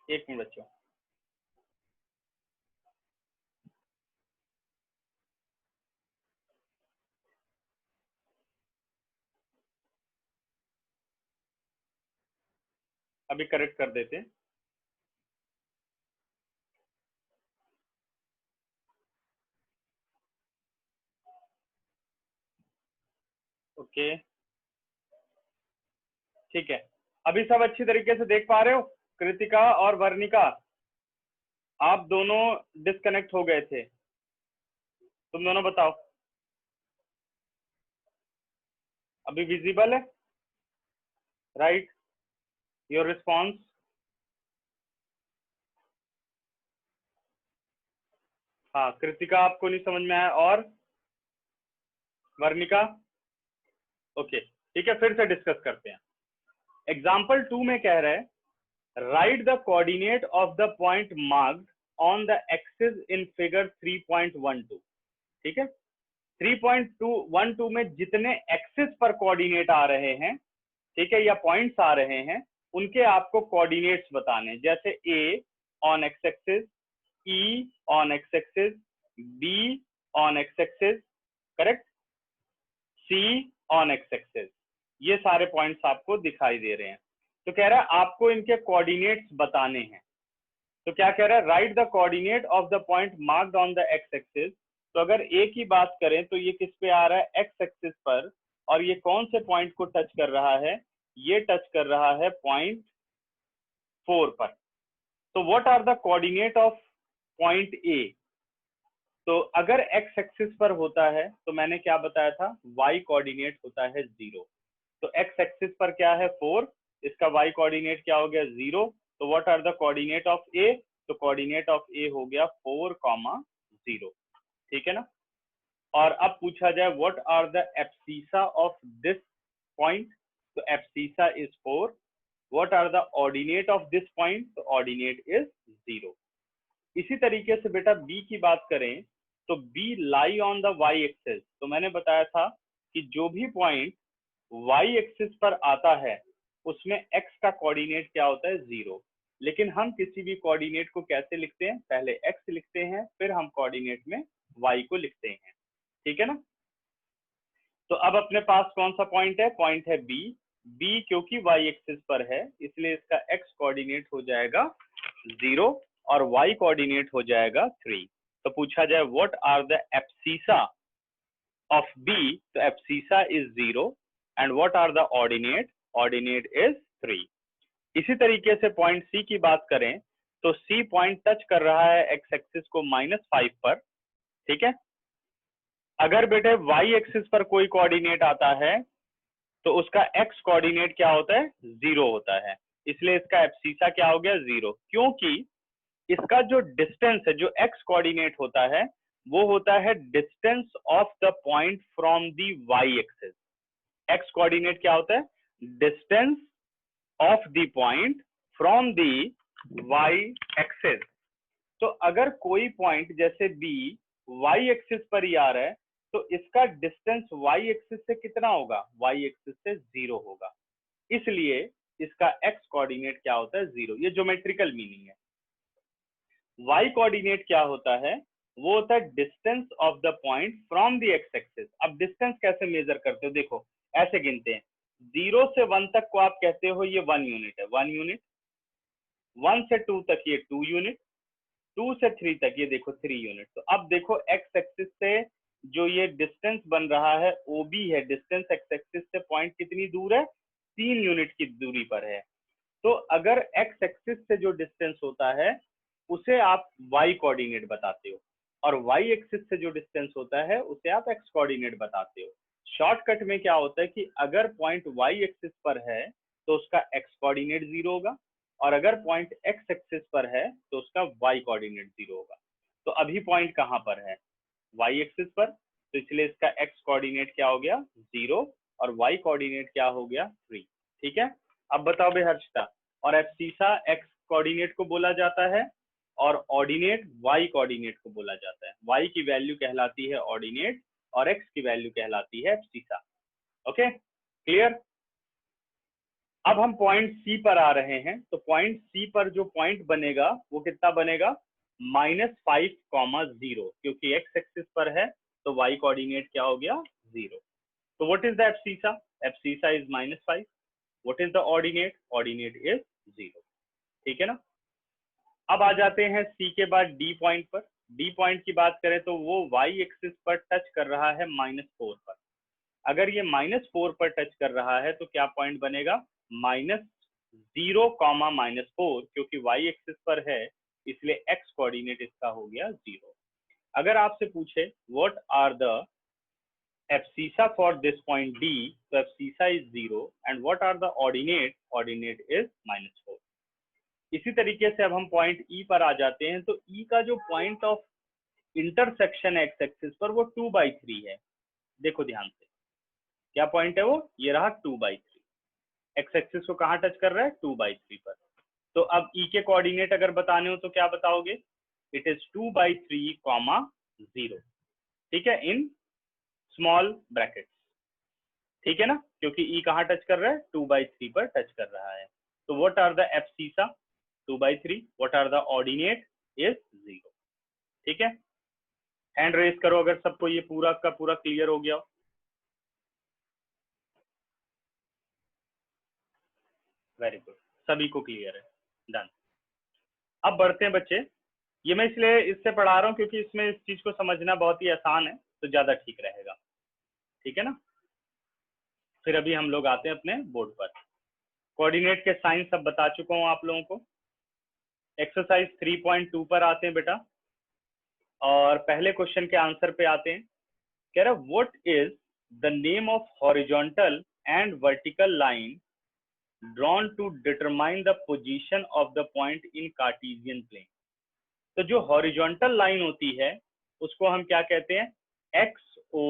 एक मिनट बच्चों, अभी करेक्ट कर देते हैं। ओके, ठीक है, अभी सब अच्छी तरीके से देख पा रहे हो? कृतिका और वर्णिका, आप दोनों डिस्कनेक्ट हो गए थे, तुम दोनों बताओ, अभी विजिबल है? Right, your response. हाँ, कृतिका आपको नहीं समझ में आया, और वर्णिका? ओके, ठीक है, फिर से डिस्कस करते हैं। एग्जाम्पल 2 में कह रहे हैं right the coordinate of the point marked on the axis in figure 3.12। ठीक है, 3.12 में जितने एक्सिस पर कोऑर्डिनेट आ रहे हैं, ठीक है, या पॉइंट्स आ रहे हैं, उनके आपको कोऑर्डिनेट्स बताने, जैसे A on x axis, E on x axis, B on x axis, correct, C on x axis, ये सारे पॉइंट्स आपको दिखाई दे रहे हैं। तो कह रहा है आपको इनके कोऑर्डिनेट्स बताने हैं। तो क्या कह रहा है? Right the coordinate of the point marked on the x axis. तो अगर ए की बात करें तो ये किस पे आ रहा है? एक्स एक्सिस पर, और ये कौन से पॉइंट को टच कर रहा है? ये टच कर रहा है पॉइंट 4 पर। तो what are the coordinate of point A? तो अगर एक्स एक्सिस पर होता है तो मैंने क्या बताया था? वाई कोऑर्डिनेट होता है 0। तो एक्स एक्सिस पर क्या है? 4, इसका वाई कोऑर्डिनेट क्या हो गया? 0। तो what are the coordinate of A? तो कोऑर्डिनेट ऑफ ए हो गया 4,0, ठीक है ना। और अब पूछा जाए what are the abscissa of this point? तो abscissa is 4। What are the ordinate of this point? तो ऑर्डिनेट इज 0। इसी तरीके से बेटा बी की बात करें तो B lie on the y axis. तो मैंने बताया था कि जो भी पॉइंट वाई एक्सिस पर आता है उसमें एक्स का कोऑर्डिनेट क्या होता है? 0। लेकिन हम किसी भी कोऑर्डिनेट को कैसे लिखते हैं? पहले एक्स लिखते हैं, फिर हम कोऑर्डिनेट में वाई को लिखते हैं, ठीक है ना। तो अब अपने पास कौन सा पॉइंट है? पॉइंट है बी। बी क्योंकि वाई एक्सिस पर है इसलिए इसका एक्स कोऑर्डिनेट हो जाएगा 0 और वाई कोऑर्डिनेट हो जाएगा 3। तो पूछा जाए what are the abscissa of B? तो abscissa is 0 and what are the ordinate? Ordinate is 3। इसी तरीके से पॉइंट सी की बात करें तो सी पॉइंट टच कर रहा है एक्स एक्सिस को -5 पर, ठीक है। अगर बेटे y एक्सिस पर कोई कोऑर्डिनेट आता है तो उसका x कोऑर्डिनेट क्या होता है, 0 होता है। इसलिए इसका एब्सिसा क्या हो गया, 0, क्योंकि इसका जो डिस्टेंस है, जो x कोऑर्डिनेट होता है, वो होता है distance of the point from the y axis. x coordinate क्या होता है, distance of the point from the y axis. तो अगर कोई पॉइंट जैसे b y एक्सिस पर ही आ रहा है तो इसका डिस्टेंस y एक्सिस से कितना होगा, y एक्सिस से 0 होगा। इसलिए इसका x कोऑर्डिनेट क्या होता है, 0। ये ज्योमेट्रिकल मीनिंग है। y कोऑर्डिनेट क्या होता है, वो होता है distance of the point from the x axis. अब डिस्टेंस कैसे मेजर करते हो, देखो ऐसे गिनते हैं, 0 से 1 तक को आप कहते हो ये 1 यूनिट है, 1 यूनिट। 1 से 2 तक ये 2 यूनिट। 2 से 3 तक ये देखो 3 यूनिट। तो अब देखो एक्स एक्सिस से जो ये डिस्टेंस बन रहा है OB है, डिस्टेंस एक्स एक्सिस से पॉइंट कितनी दूर है, 3 यूनिट की दूरी पर है। तो अगर एक्स एक्सिस से जो डिस्टेंस होता है उसे आप y कोऑर्डिनेट बताते हो, और y एक्सिस से जो डिस्टेंस होता है उसे आप x कोऑर्डिनेट बताते हो। शॉर्टकट में क्या होता है कि अगर पॉइंट y एक्सिस पर है तो उसका x कोऑर्डिनेट 0 होगा, और अगर पॉइंट x एक्सिस पर है तो उसका y कोऑर्डिनेट 0 होगा। तो अभी पॉइंट कहां पर है, y एक्सिस पर, तो इसलिए इसका x कोऑर्डिनेट क्या हो गया, 0, और y कोऑर्डिनेट क्या हो गया, 3। ठीक है, अब बताओ बे हर्षिता, और एब्सिसा x कोऑर्डिनेट को बोला जाता है और ऑर्डिनेट y कोऑर्डिनेट को बोला जाता है। y की वैल्यू कहलाती है ऑर्डिनेट और x की वैल्यू कहलाती है एब्सिसा। Okay, clear. अब हम पॉइंट C पर आ रहे हैं, तो पॉइंट C पर जो पॉइंट बनेगा वो कितना बनेगा, -5,0, क्योंकि x एक्सिस पर है तो y कोऑर्डिनेट क्या हो गया, 0। तो what is the abscissa, abscissa is -5। What is the ordinate, ordinate is 0। ठीक है ना। अब आ जाते हैं C के बाद D पॉइंट पर। D पॉइंट की बात करें तो वो y एक्सिस पर टच कर रहा है -4 पर। अगर ये -4 पर टच कर रहा है तो क्या पॉइंट बनेगा, -0, -4, क्योंकि y एक्सिस पर है इसलिए x कोऑर्डिनेट इसका हो गया 0। अगर आपसे पूछे what are the abscissa for this point D, तो abscissa is 0, and what are the ordinate, ordinate is -4। इसी तरीके से अब हम पॉइंट E पर आ जाते हैं, तो E का जो point of intersection x axis पर वो 2/3 है। देखो ध्यान से, क्या पॉइंट है वो, ये रहा 2/3। एक्स एक्सिस को कहाँ टच कर रहा है, 2/3 पर। तो अब E के कोऑर्डिनेट अगर बताने हो तो क्या बताओगे, इट इज 2/3, 0। ठीक है, इन स्मॉल ब्रैकेट। ठीक है ना, क्योंकि E कहाँ टच कर रहा है, 2/3 पर टच कर रहा है। तो what are the abscissa, 2/3, what are the ordinate is 0। ठीक है, हैंड रेज करो अगर सबको ये पूरा का पूरा क्लियर हो गया हो। वेरी गुड, सभी को क्लियर है, डन। अब बढ़ते हैं बच्चे, ये मैं इसलिए इससे पढ़ा रहा हूँ क्योंकि इसमें इस चीज को समझना बहुत ही आसान है, तो ज्यादा ठीक रहेगा। ठीक है ना, फिर अभी हम लोग आते हैं अपने बोर्ड पर। कोऑर्डिनेट के साइन सब बता चुका हूँ आप लोगों को। एक्सरसाइज 3.2 पर आते हैं बेटा, और पहले क्वेश्चन के आंसर पे आते हैं। कह रहा what is the name of horizontal and vertical line drawn to determine the position of the point in Cartesian plane। तो जो हॉरिजॉन्टल लाइन होती है उसको हम क्या कहते हैं, XO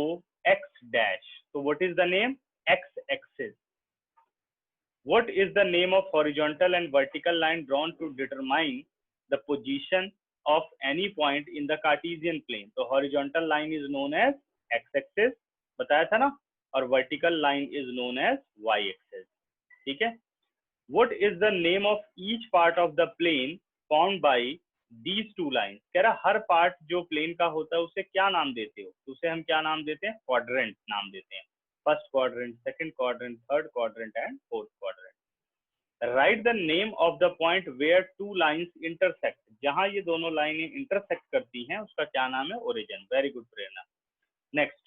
X डैश। तो what is the name, X axis. What is the name of horizontal and vertical line drawn to determine the position of any point in the Cartesian plane? तो horizontal line is known as X axis, बताया था ना, और vertical line is known as Y axis। ठीक है, what is the name of each part of the plane formed by these two lines। कह रहा हर part जो प्लेन का होता है उसे क्या नाम देते हो, तो उसे हम क्या नाम देते हैं, क्वाड्रेंट नाम देते हैं। First quadrant, second quadrant, third quadrant and fourth quadrant. Write the name of the point where two lines intersect. जहां ये दोनों लाइनें इंटरसेक्ट करती हैं उसका क्या नाम है, origin. Very good Prerna. Next,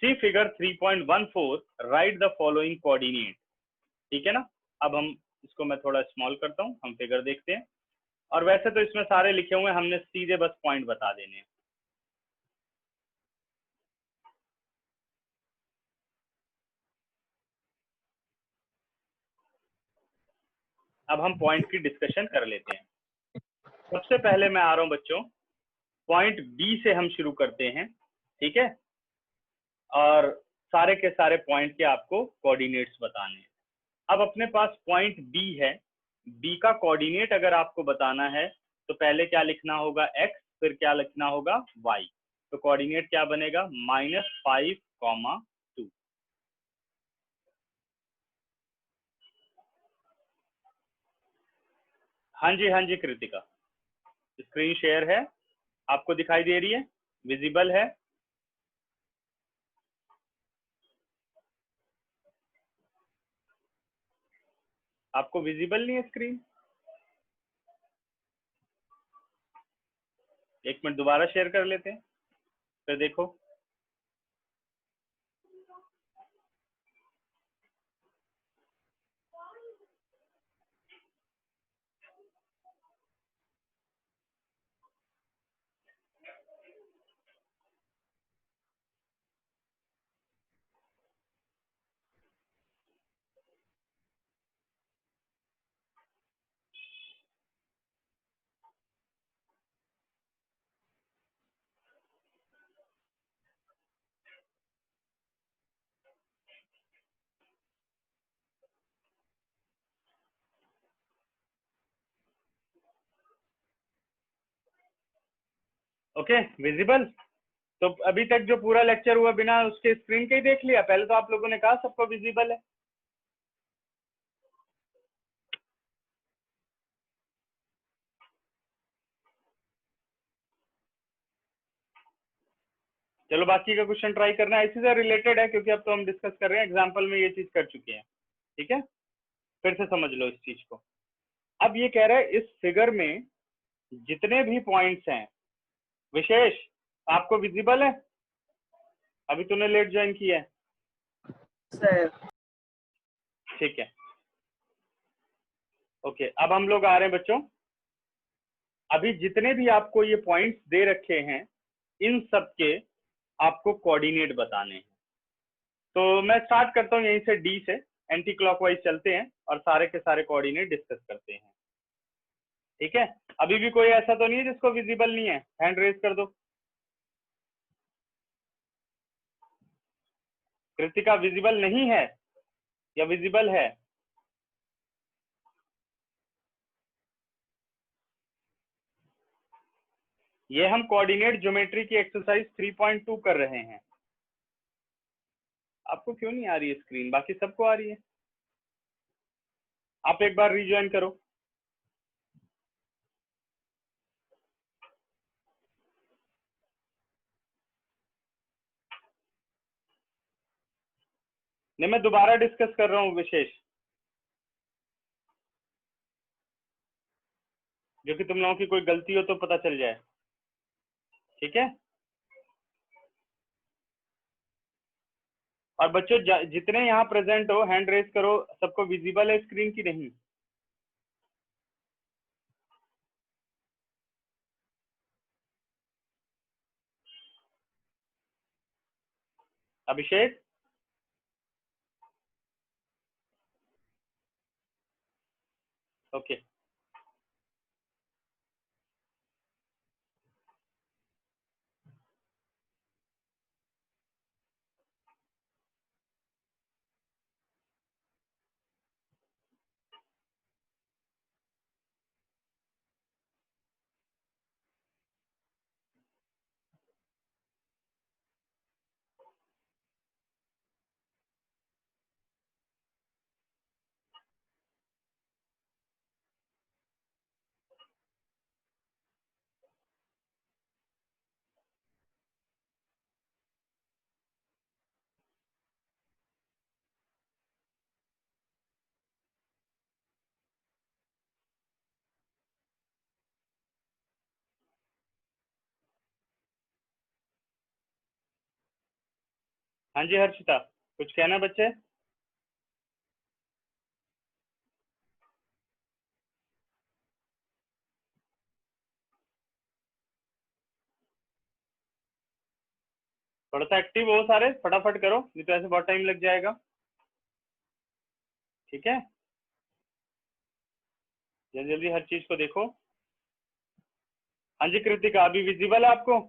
see figure 3.14, write the following coordinate. ठीक है ना, अब हम इसको मैं थोड़ा स्मॉल करता हूँ, हम फिगर देखते हैं। और वैसे तो इसमें सारे लिखे हुए हैं, हमने सीधे बस पॉइंट बता देने हैं। अब हम पॉइंट की डिस्कशन कर लेते हैं। सबसे पहले मैं आ रहा हूं बच्चों, पॉइंट बी से हम शुरू करते हैं, ठीक है। और सारे के सारे पॉइंट के आपको कोऑर्डिनेट्स बताने हैं। अब अपने पास पॉइंट बी है, बी का कोऑर्डिनेट अगर आपको बताना है तो पहले क्या लिखना होगा, एक्स, फिर क्या लिखना होगा, वाई। तो कोऑर्डिनेट क्या बनेगा, -5, 2। हाँ जी कृतिका, स्क्रीन शेयर है, आपको दिखाई दे रही है, विजिबल है। आपको विजिबल नहीं है स्क्रीन? एक मिनट दोबारा शेयर कर लेते हैं, फिर देखो। Okay, visible. तो अभी तक जो पूरा लेक्चर हुआ बिना उसके स्क्रीन के ही देख लिया? पहले तो आप लोगों ने कहा सबको विजिबल है। चलो बाकी का क्वेश्चन ट्राई करना है, इसी से रिलेटेड है क्योंकि अब तो हम डिस्कस कर रहे हैं, एग्जाम्पल में ये चीज कर चुके हैं, ठीक है। फिर से समझ लो इस चीज को। अब ये कह रहा है इस फिगर में जितने भी पॉइंट्स हैं, विशेष आपको विजिबल है? अभी तूने लेट ज्वाइन किया है, सर। ठीक है। ओके, अब हम लोग आ रहे हैं बच्चों, अभी जितने भी आपको ये पॉइंट्स दे रखे हैं इन सब के आपको कोऑर्डिनेट बताने हैं। तो मैं स्टार्ट करता हूँ यहीं से, डी से, एंटी क्लॉकवाइज चलते हैं और सारे के सारे कोऑर्डिनेट डिस्कस करते हैं, ठीक है। अभी भी कोई ऐसा तो नहीं है जिसको विजिबल नहीं है? हैंड रेज कर दो। कृतिका विजिबल नहीं है या विजिबल है? ये हम कोऑर्डिनेट ज्योमेट्री की एक्सरसाइज 3.2 कर रहे हैं। आपको क्यों नहीं आ रही है स्क्रीन? बाकी सबको आ रही है। आप एक बार रिज्वाइन करो। नहीं, मैं दोबारा डिस्कस कर रहा हूँ विशेष, जो कि तुम लोगों की कोई गलती हो तो पता चल जाए, ठीक है। और बच्चों जितने यहाँ प्रेजेंट हो हैंड रेज करो, सबको विजिबल है स्क्रीन की नहीं? अभिषेक, ओके। हाँ जी हर्षिता, कुछ कहना बच्चे? थोड़ा सा एक्टिव हो सारे, फटाफट करो नहीं तो ऐसे बहुत टाइम लग जाएगा, ठीक है। जल्दी जल्दी हर चीज को देखो। हाँ जी कृतिका, अभी विजिबल है आपको?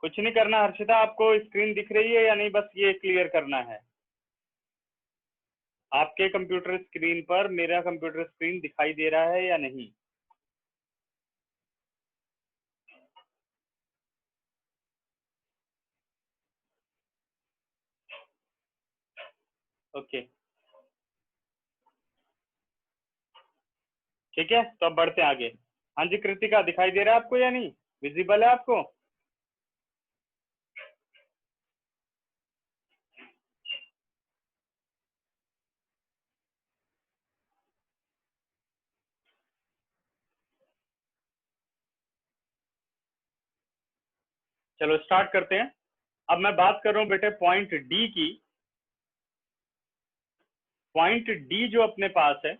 कुछ नहीं करना हर्षिता, आपको स्क्रीन दिख रही है या नहीं, बस ये क्लियर करना है। आपके कंप्यूटर स्क्रीन पर मेरा कंप्यूटर स्क्रीन दिखाई दे रहा है या नहीं? ओके ठीक है, तो अब बढ़ते हैं आगे। हाँ जी कृतिका, दिखाई दे रहा है आपको या नहीं? विजिबल है आपको? चलो स्टार्ट करते हैं। अब मैं बात कर रहा हूँ बेटे पॉइंट डी की। पॉइंट डी जो अपने पास है,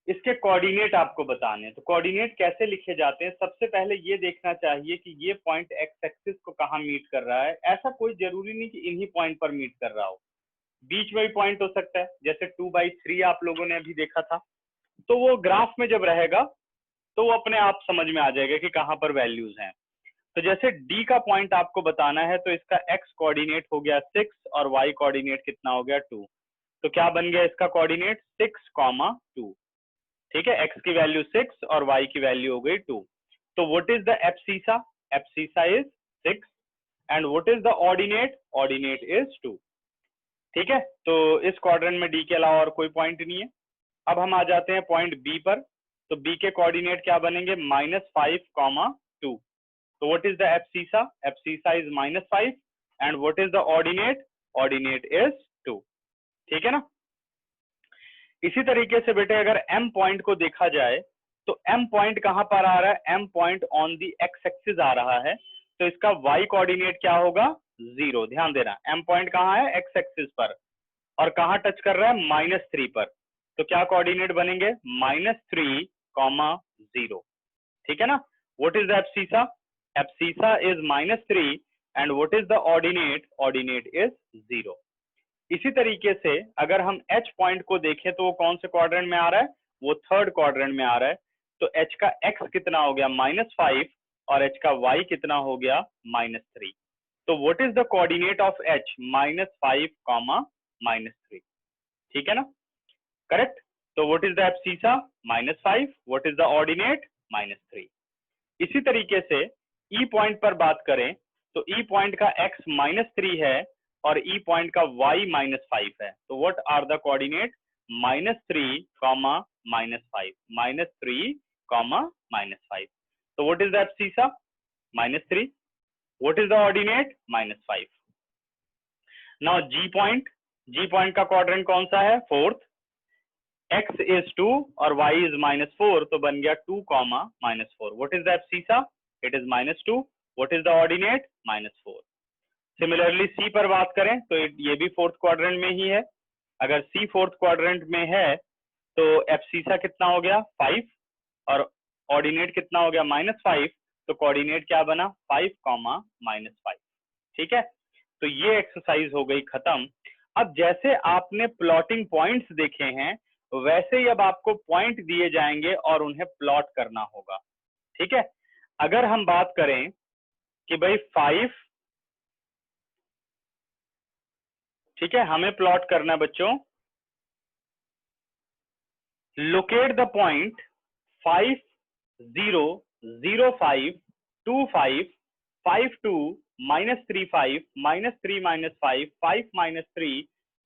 इसके कोऑर्डिनेट आपको बताने हैं। तो कोऑर्डिनेट कैसे लिखे जाते हैं, सबसे पहले ये देखना चाहिए कि ये पॉइंट एक्स एक्सिस को कहाँ मीट कर रहा है। ऐसा कोई जरूरी नहीं कि इन्हीं पॉइंट पर मीट कर रहा हो, बीच में भी पॉइंट हो सकता है, जैसे 2/3 आप लोगों ने अभी देखा था। तो वो ग्राफ में जब रहेगा तो वो अपने आप समझ में आ जाएगा कि कहाँ पर वैल्यूज हैं। तो जैसे डी का पॉइंट आपको बताना है, तो इसका एक्स कोऑर्डिनेट हो गया 6 और वाई कोऑर्डिनेट कितना हो गया 2। तो क्या बन गया इसका कोऑर्डिनेट 6,2। ठीक है, एक्स की वैल्यू 6 और वाई की वैल्यू हो गई 2। तो what is the abscissa? Abscissa is 6 and what is the ordinate? Ordinate is 2। ठीक है, तो इस क्वाड्रेंट में डी के अलावा और कोई पॉइंट नहीं है। अब हम आ जाते हैं पॉइंट बी पर। तो बी के कोऑर्डिनेट क्या बनेंगे? -5,2। तो what is the abscissa? Abscissa is -5 and what is the ordinate? Ordinate is 2। ठीक है ना। इसी तरीके से बेटे अगर एम पॉइंट को देखा जाए, तो एम पॉइंट कहां पर आ रहा है? M point on the x axis आ रहा है। तो इसका वाई कोऑर्डिनेट क्या होगा? 0। ध्यान देना, एम पॉइंट कहां है? एक्स एक्सिस पर। और कहां टच कर रहा है? -3 पर। तो क्या कोऑर्डिनेट बनेंगे? -3,0। ठीक है ना। What is the abscissa? Abscissa is -3 and what is the ordinate? Ordinate is 0। इसी तरीके से अगर हम एच पॉइंट को देखें, तो वो कौन से क्वाड्रेंट में आ रहा है? वो थर्ड क्वाड्रेंट में आ रहा है। तो एच का एक्स कितना हो गया? -5 और एच का वाई कितना हो गया? -3। तो what is the coordinate of H? -5, -3। ठीक है ना, करेक्ट। तो what is the abscissa? -5। What is the ordinate? -3। इसी तरीके से ई पॉइंट पर बात करें, तो ई पॉइंट का एक्स -3 है और ई पॉइंट का वाई -5 है। तो व्हाट आर द कोऑर्डिनेट? -3, -5, -3, -5। तो what is the abscissa? -3। What is the ordinate? -5। Now G point. G point का क्वाड्रेंट कौन सा है? फोर्थ। x is 2 और y is -4, तो बन गया 2, -4। What is the abscissa? It is -2. What is the ordinate? -4। Similarly C पर बात करें, तो ये भी फोर्थ क्वाड्रेंट में ही है। अगर C फोर्थ क्वाड्रेंट में है, तो एब्सिसा कितना हो गया? 5 और ऑर्डिनेट कितना हो गया? -5। तो कोऑर्डिनेट क्या बना? 5, -5। ठीक है, तो ये एक्सरसाइज हो गई खत्म। अब जैसे आपने प्लॉटिंग पॉइंट्स देखे हैं, वैसे ही अब आपको पॉइंट दिए जाएंगे और उन्हें प्लॉट करना होगा। ठीक है, अगर हम बात करें कि भाई 5, ठीक है, हमें प्लॉट करना है बच्चों। Locate the point 5, 0, 0, 5, 2, 5, 5, 2, -3, 5, -3, -5, 5, -3,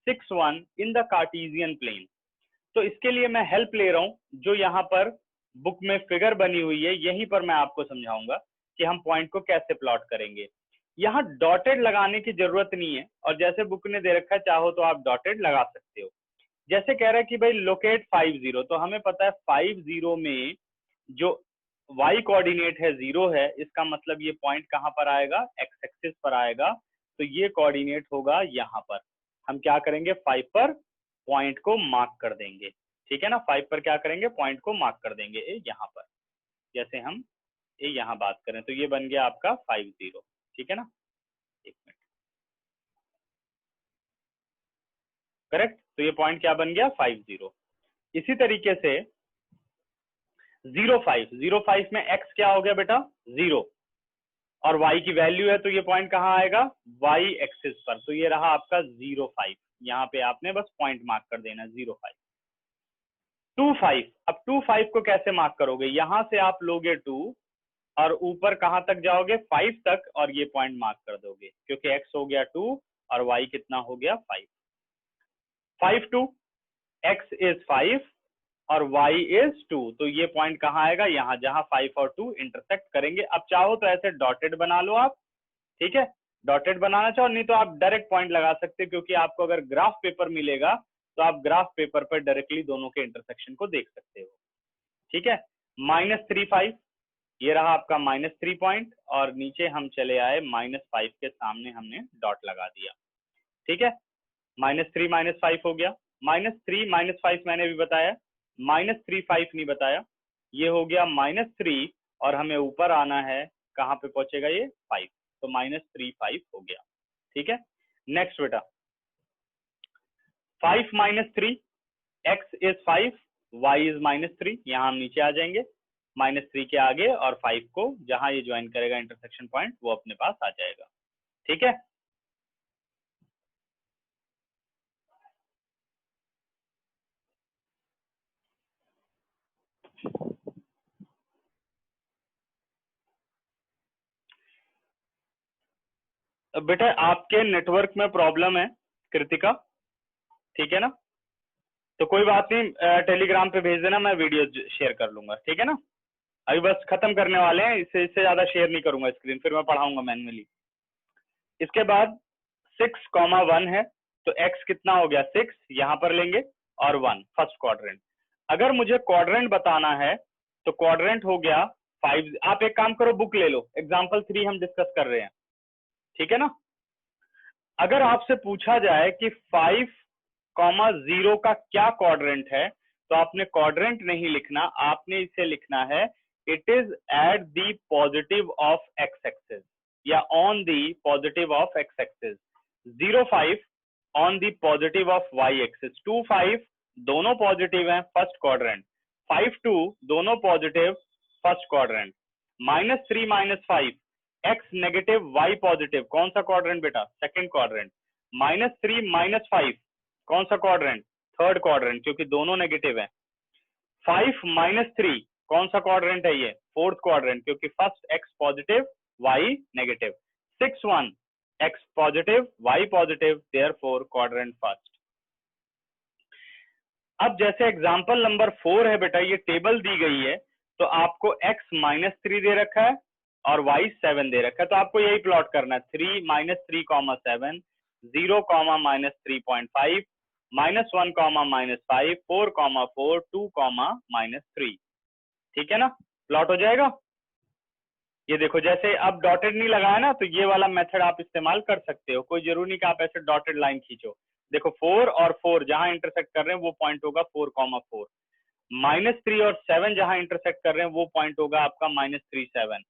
6, 1 in the Cartesian plane. तो इसके लिए मैं हेल्प ले रहा हूं, जो यहाँ पर बुक में फिगर बनी हुई है, यहीं पर मैं आपको समझाऊंगा कि हम पॉइंट को कैसे प्लॉट करेंगे। यहाँ डॉटेड लगाने की जरूरत नहीं है, और जैसे बुक ने दे रखा है, चाहो तो आप डॉटेड लगा सकते हो। जैसे कह रहा है कि भाई लोकेट 5, 0, तो हमें पता है 5, 0 में जो y कोऑर्डिनेट है 0 है, इसका मतलब ये पॉइंट कहां पर आएगा? एक्स एक्सिस पर आएगा। तो ये कोऑर्डिनेट होगा यहाँ पर। हम क्या करेंगे? 5 पर पॉइंट को मार्क कर देंगे। ठीक है ना। 5 पर क्या करेंगे, पॉइंट को मार्क कर देंगे ए यहाँ पर, जैसे हम ए यहाँ बात करें तो ये बन गया आपका 50, ठीक है ना। एक मिनट, करेक्ट। तो ये पॉइंट क्या बन गया, 50। इसी तरीके से 05 में x क्या हो गया बेटा, 0, और y की वैल्यू है तो ये पॉइंट कहाँ आएगा, y एक्सिस पर। तो ये रहा आपका 05, यहाँ पे आपने बस पॉइंट मार्क कर देना 05। 25, अब 25 को कैसे मार्क करोगे, यहां से आप लोगे 2 और ऊपर कहां तक जाओगे, 5 तक, और ये पॉइंट मार्क कर दोगे क्योंकि x हो गया 2 और y कितना हो गया 5। 5 2, x इज 5 और y इज 2, तो ये पॉइंट कहाँ आएगा, यहाँ जहां 5 और 2 इंटरसेक्ट करेंगे। अब चाहो तो ऐसे डॉटेड बना लो आप, ठीक है, डॉटेड बनाना चाहो, नहीं तो आप डायरेक्ट पॉइंट लगा सकते हो, क्योंकि आपको अगर ग्राफ पेपर मिलेगा तो आप ग्राफ पेपर पर डायरेक्टली दोनों के इंटरसेक्शन को देख सकते हो, ठीक है। -3 5, ये रहा आपका -3 पॉइंट, और नीचे हम चले आए -5 के सामने हमने डॉट लगा दिया, ठीक है। -3 -5 हो गया, -3 -5 मैंने भी बताया, -3 5 नहीं बताया, ये हो गया -3, और हमें ऊपर आना है, कहाँ पे पहुंचेगा ये 5, तो -3 5 हो गया, ठीक है। नेक्स्ट बेटा 5 -3, x इज 5, y इज -3, यहाँ हम नीचे आ जाएंगे, -3 के आगे और 5 को जहां ये ज्वाइन करेगा इंटरसेक्शन पॉइंट वो अपने पास आ जाएगा, ठीक है। बेटा आपके नेटवर्क में प्रॉब्लम है कृतिका, ठीक है ना, तो कोई बात नहीं, टेलीग्राम पे भेज देना, मैं वीडियो शेयर कर लूंगा, ठीक है ना। अभी बस खत्म करने वाले हैं, इससे ज्यादा शेयर नहीं करूंगा स्क्रीन, फिर मैं पढ़ाऊंगा मैन्युअली। इसके बाद 6,1 है, तो x कितना हो गया 6, यहां पर लेंगे, और 1 फर्स्ट क्वाड्रेंट। अगर मुझे क्वाड्रेंट बताना है तो क्वाड्रेंट हो गया 5। आप एक काम करो, बुक ले लो, एग्जाम्पल 3 हम डिस्कस कर रहे हैं, ठीक है ना। अगर आपसे पूछा जाए कि 5,0 का क्या क्वाड्रेंट है, तो आपने क्वाड्रेंट नहीं लिखना, आपने इसे लिखना है it is at the positive of x axis या on the positive of x axis. 05 on the positive of y axis, 25 दोनों पॉजिटिव हैं फर्स्ट क्वाड्रेंट, 52 दोनों positive first quadrant, -3 -5 x negative y positive, कौन सा क्वाड्रेंट बेटा, second quadrant, -3 -5 कौन सा quadrant, third quadrant, क्योंकि दोनों नेगेटिव है। 5 -3 कौन सा क्वाड्रेंट है ये, फोर्थ क्वाड्रेंट, क्योंकि first x positive y negative. 6 1 x positive y positive, therefore quadrant first. अब जैसे एग्जांपल नंबर 4 है बेटा, ये टेबल दी गई है, तो आपको x -3 दे रखा है और y 7 दे रखा है, तो आपको यही प्लॉट करना है, 3 -3, 7, 0, -3.5, -1, -5, 4, 4, 2, -3, ठीक है ना, प्लॉट हो जाएगा। ये देखो, जैसे अब डॉटेड नहीं लगाया ना, तो ये वाला मेथड आप इस्तेमाल कर सकते हो, कोई जरूरी नहीं कि आप ऐसे डॉटेड लाइन खींचो। देखो 4 और 4 जहां इंटरसेक्ट कर रहे हैं वो पॉइंट होगा 4, 4, -3 और 7 जहां इंटरसेक्ट कर रहे हैं वो पॉइंट होगा आपका -3 7,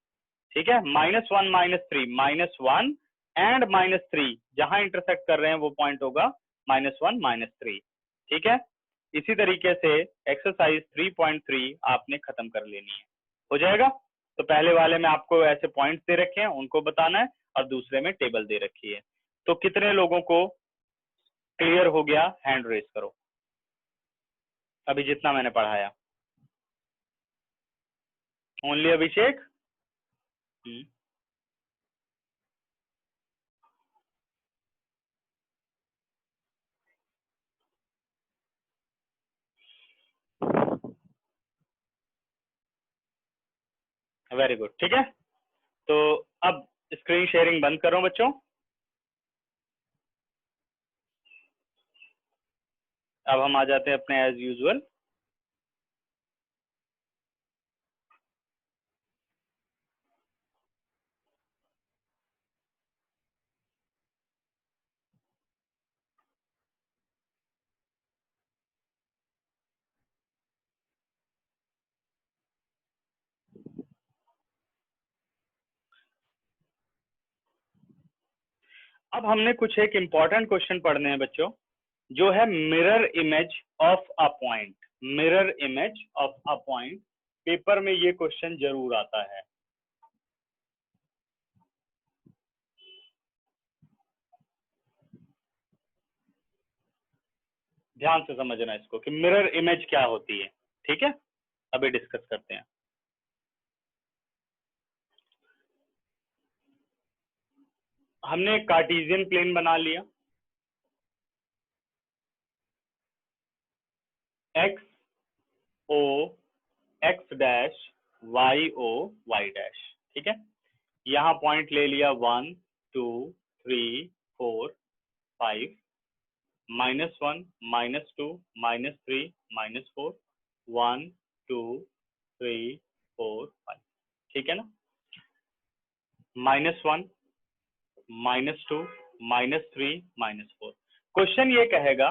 ठीक है। -1 -3, -1 एंड -3 जहां इंटरसेक्ट कर रहे हैं वो पॉइंट होगा -1 -3, ठीक है। इसी तरीके से एक्सरसाइज 3.3 आपने खत्म कर लेनी है, हो जाएगा। तो पहले वाले में आपको ऐसे पॉइंट्स दे रखे हैं, उनको बताना है, और दूसरे में टेबल दे रखी है। तो कितने लोगों को क्लियर हो गया, हैंड रेस करो अभी जितना मैंने पढ़ाया। ओनली अभिषेक, वेरी गुड, ठीक है। तो अब स्क्रीन शेयरिंग बंद करो बच्चों, अब हम आ जाते हैं अपने एज यूजुअल। अब हमने कुछ एक इम्पॉर्टेंट क्वेश्चन पढ़ने हैं बच्चों, जो है mirror image of a point. Mirror image of a point, paper में ये क्वेश्चन जरूर आता है। ध्यान से समझना इसको कि मिरर इमेज क्या होती है। ठीक है, अभी डिस्कस करते हैं। हमने एक कार्टेशियन प्लेन बना लिया, x o x dash Y O Y dash. ठीक है, यहाँ पॉइंट ले लिया 1 2 3 4 5, -1 -2 -3 -4 1 2 3 4 5। ठीक है ना, -1 -2 -3 -4। क्वेश्चन ये कहेगा,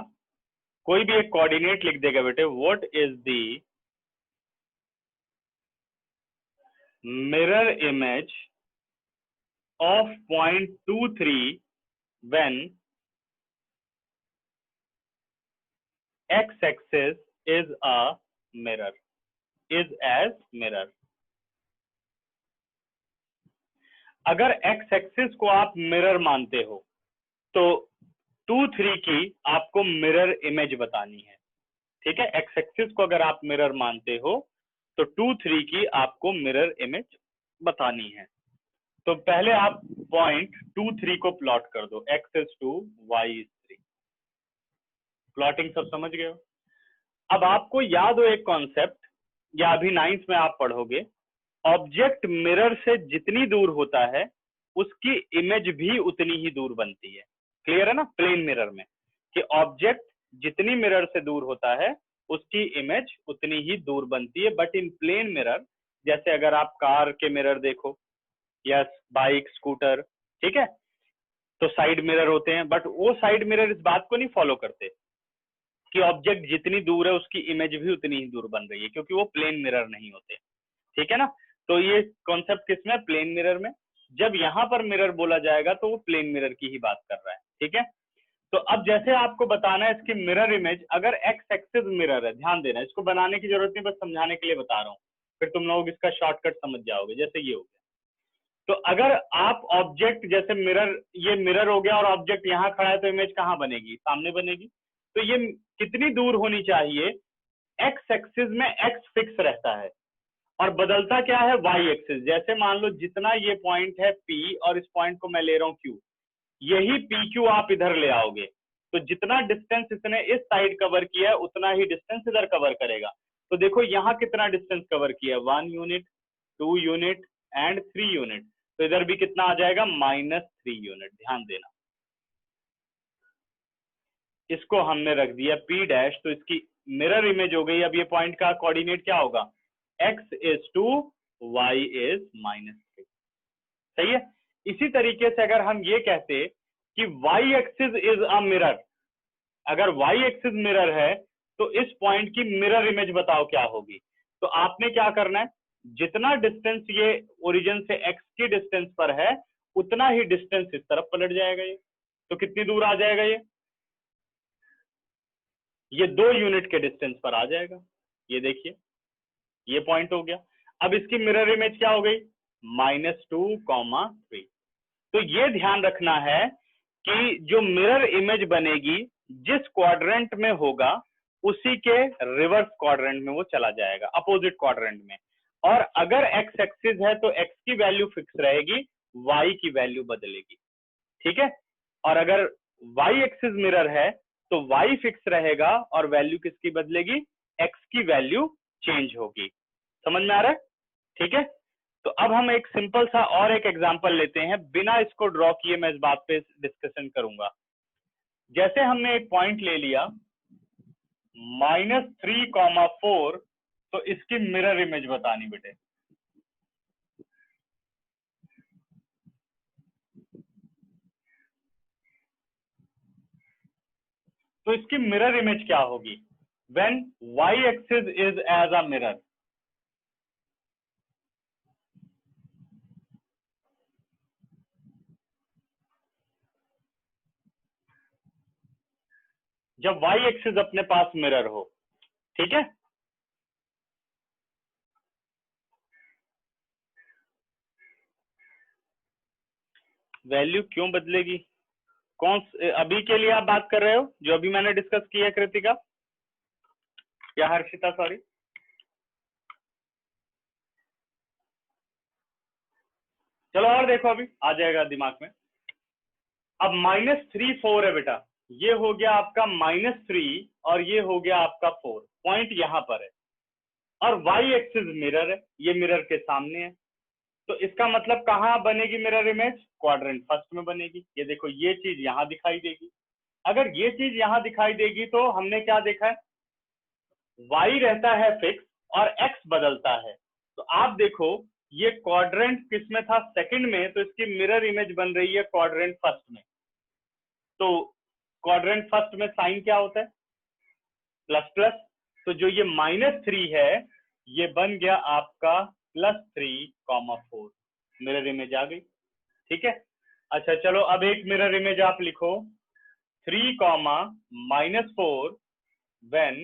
कोई भी एक कोऑर्डिनेट लिख देगा बेटे, what is the mirror image of point 2 3 when x axis is a mirror, is as mirror। अगर x एक्सिस को आप मिरर मानते हो तो 2 3 की आपको मिरर इमेज बतानी है। ठीक है, x एक्सिस को अगर आप मिरर मानते हो तो 2 3 की आपको मिरर इमेज बतानी है। तो पहले आप पॉइंट 2 3 को प्लॉट कर दो, x is 2 y is 3। Plotting सब समझ गए हो? अब आपको याद हो एक कॉन्सेप्ट, या अभी 9th में आप पढ़ोगे, ऑब्जेक्ट मिरर से जितनी दूर होता है उसकी इमेज भी उतनी ही दूर बनती है। क्लियर है ना? प्लेन मिरर में कि ऑब्जेक्ट जितनी मिरर से दूर होता है उसकी इमेज उतनी ही दूर बनती है। बट इन प्लेन मिरर, जैसे अगर आप कार के मिरर देखो या बाइक स्कूटर, ठीक है, तो साइड मिरर होते हैं, बट वो साइड मिरर इस बात को नहीं फॉलो करते कि ऑब्जेक्ट जितनी दूर है उसकी इमेज भी उतनी ही दूर बन रही है, क्योंकि वो प्लेन मिरर नहीं होते। ठीक है ना? तो ये कॉन्सेप्ट किसमें? प्लेन मिरर में। जब यहाँ पर मिरर बोला जाएगा तो वो प्लेन मिरर की ही बात कर रहा है। ठीक है, तो अब जैसे आपको बताना है इसकी मिरर इमेज, अगर एक्स एक्सिस मिरर है, ध्यान देना, इसको बनाने की जरूरत नहीं, बस समझाने के लिए बता रहा हूँ, फिर तुम लोग इसका शॉर्टकट समझ जाओगे। जैसे ये हो गया, तो अगर आप ऑब्जेक्ट, जैसे मिरर, ये मिरर हो गया और ऑब्जेक्ट यहाँ खड़ा है, तो इमेज कहाँ बनेगी? सामने बनेगी। तो ये कितनी दूर होनी चाहिए? एक्स एक्सिस में एक्स फिक्स रहता है और बदलता क्या है? Y axis. जैसे मान लो जितना ये पॉइंट है P और इस पॉइंट को मैं ले रहा हूँ Q, यही PQ आप इधर ले आओगे तो जितना डिस्टेंस इसने इस साइड कवर किया है उतना ही डिस्टेंस इधर कवर करेगा। तो देखो यहाँ कितना डिस्टेंस कवर किया है? 1 यूनिट, 2 यूनिट एंड 3 यूनिट। तो इधर भी कितना आ जाएगा? -3 यूनिट। ध्यान देना, इसको हमने रख दिया P डैश, तो इसकी मिरर इमेज हो गई। अब ये पॉइंट का कोऑर्डिनेट क्या होगा? x is 2 y is -3। सही है। इसी तरीके से अगर हम ये कहते कि y axis is a mirror, अगर y एक्सिस मिरर है तो इस पॉइंट की मिरर इमेज बताओ क्या होगी? तो आपने क्या करना है, जितना डिस्टेंस ये ओरिजिन से x की डिस्टेंस पर है उतना ही डिस्टेंस इस तरफ पलट जाएगा। ये तो कितनी दूर आ जाएगा? ये 2 यूनिट के डिस्टेंस पर आ जाएगा। ये देखिए, ये पॉइंट हो गया। अब इसकी मिरर इमेज क्या हो गई? -2, 3। तो ये ध्यान रखना है कि जो मिरर इमेज बनेगी जिस क्वाड्रेंट में होगा उसी के रिवर्स क्वाड्रेंट में वो चला जाएगा, अपोजिट क्वाड्रेंट में। और अगर एक्स एक्सिस है तो एक्स की वैल्यू फिक्स रहेगी, वाई की वैल्यू बदलेगी। ठीक है, और अगर वाई एक्सिस मिरर है तो वाई फिक्स रहेगा और वैल्यू किसकी बदलेगी? एक्स की वैल्यू चेंज होगी। समझ में आ रहा है? ठीक है, तो अब हम एक सिंपल सा और एक एग्जांपल लेते हैं, बिना इसको ड्रॉ किए मैं इस बात पे डिस्कशन करूंगा। जैसे हमने एक पॉइंट ले लिया -3, 4, तो इसकी मिरर इमेज बतानी बेटे। तो इसकी मिरर इमेज क्या होगी? When y axis is as a mirror. जब वाई एक्सिस अपने पास मिरर हो, ठीक है। वैल्यू क्यों बदलेगी? अभी के लिए आप बात कर रहे हो जो अभी मैंने डिस्कस किया है, कृतिका या हर्षिता, सॉरी। चलो और देखो, अभी आ जाएगा दिमाग में। अब -3 4 है बेटा, ये हो गया आपका -3 और ये हो गया आपका 4, पॉइंट यहां पर है और वाई एक्सिस मिरर है, ये मिरर के सामने है। तो इसका मतलब कहाँ बनेगी मिरर इमेज? क्वाड्रेंट फर्स्ट में बनेगी। ये देखो, ये चीज यहां दिखाई देगी। अगर ये चीज यहां दिखाई देगी तो हमने क्या देखा है, y रहता है फिक्स और x बदलता है। तो आप देखो, ये क्वाड्रेंट किस में था? सेकंड में, तो इसकी मिरर इमेज बन रही है क्वाड्रेंट फर्स्ट में। तो क्वाड्रेंट फर्स्ट में साइन क्या होता है? Plus plus. तो जो ये -3 है, ये बन गया आपका +3, 4, मिरर इमेज आ गई, ठीक है। अच्छा चलो, अब एक मिरर इमेज आप लिखो, 3, -4 when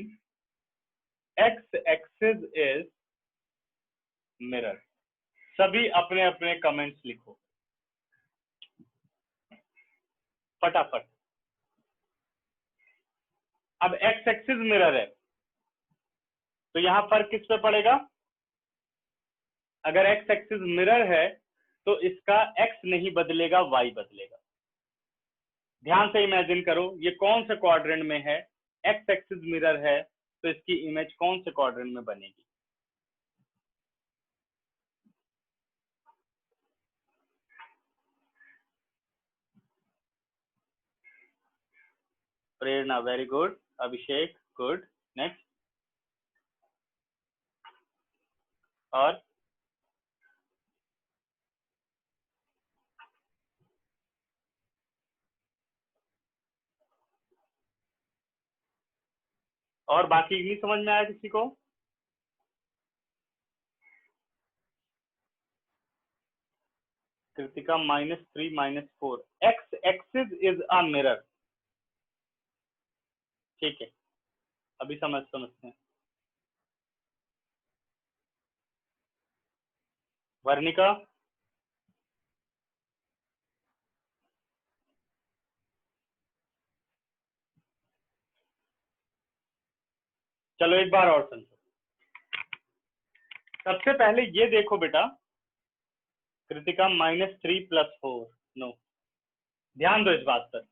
x axis is mirror। सभी अपने अपने कमेंट्स लिखो फटाफट। अब x एक्सिस मिरर है, तो यहां फर्क किस पे पड़ेगा? अगर x एक्सिस मिरर है तो इसका x नहीं बदलेगा, y बदलेगा। ध्यान से इमेजिन करो, ये कौन से क्वाड्रेंट में है? x एक्सिस मिरर है, तो इसकी इमेज कौन से क्वाड्रेंट में बनेगी? प्रेरणा वेरी गुड, अभिषेक गुड, नेक्स्ट। और बाकी नहीं समझ में आया किसी को? Kritika -3 -4, x axis is a mirror, ठीक है। अभी समझते हैं। वर्णिका, चलो एक बार और समझो। सबसे पहले ये देखो बेटा, कृतिका -3 + 4, नो, ध्यान दो इस बात पर।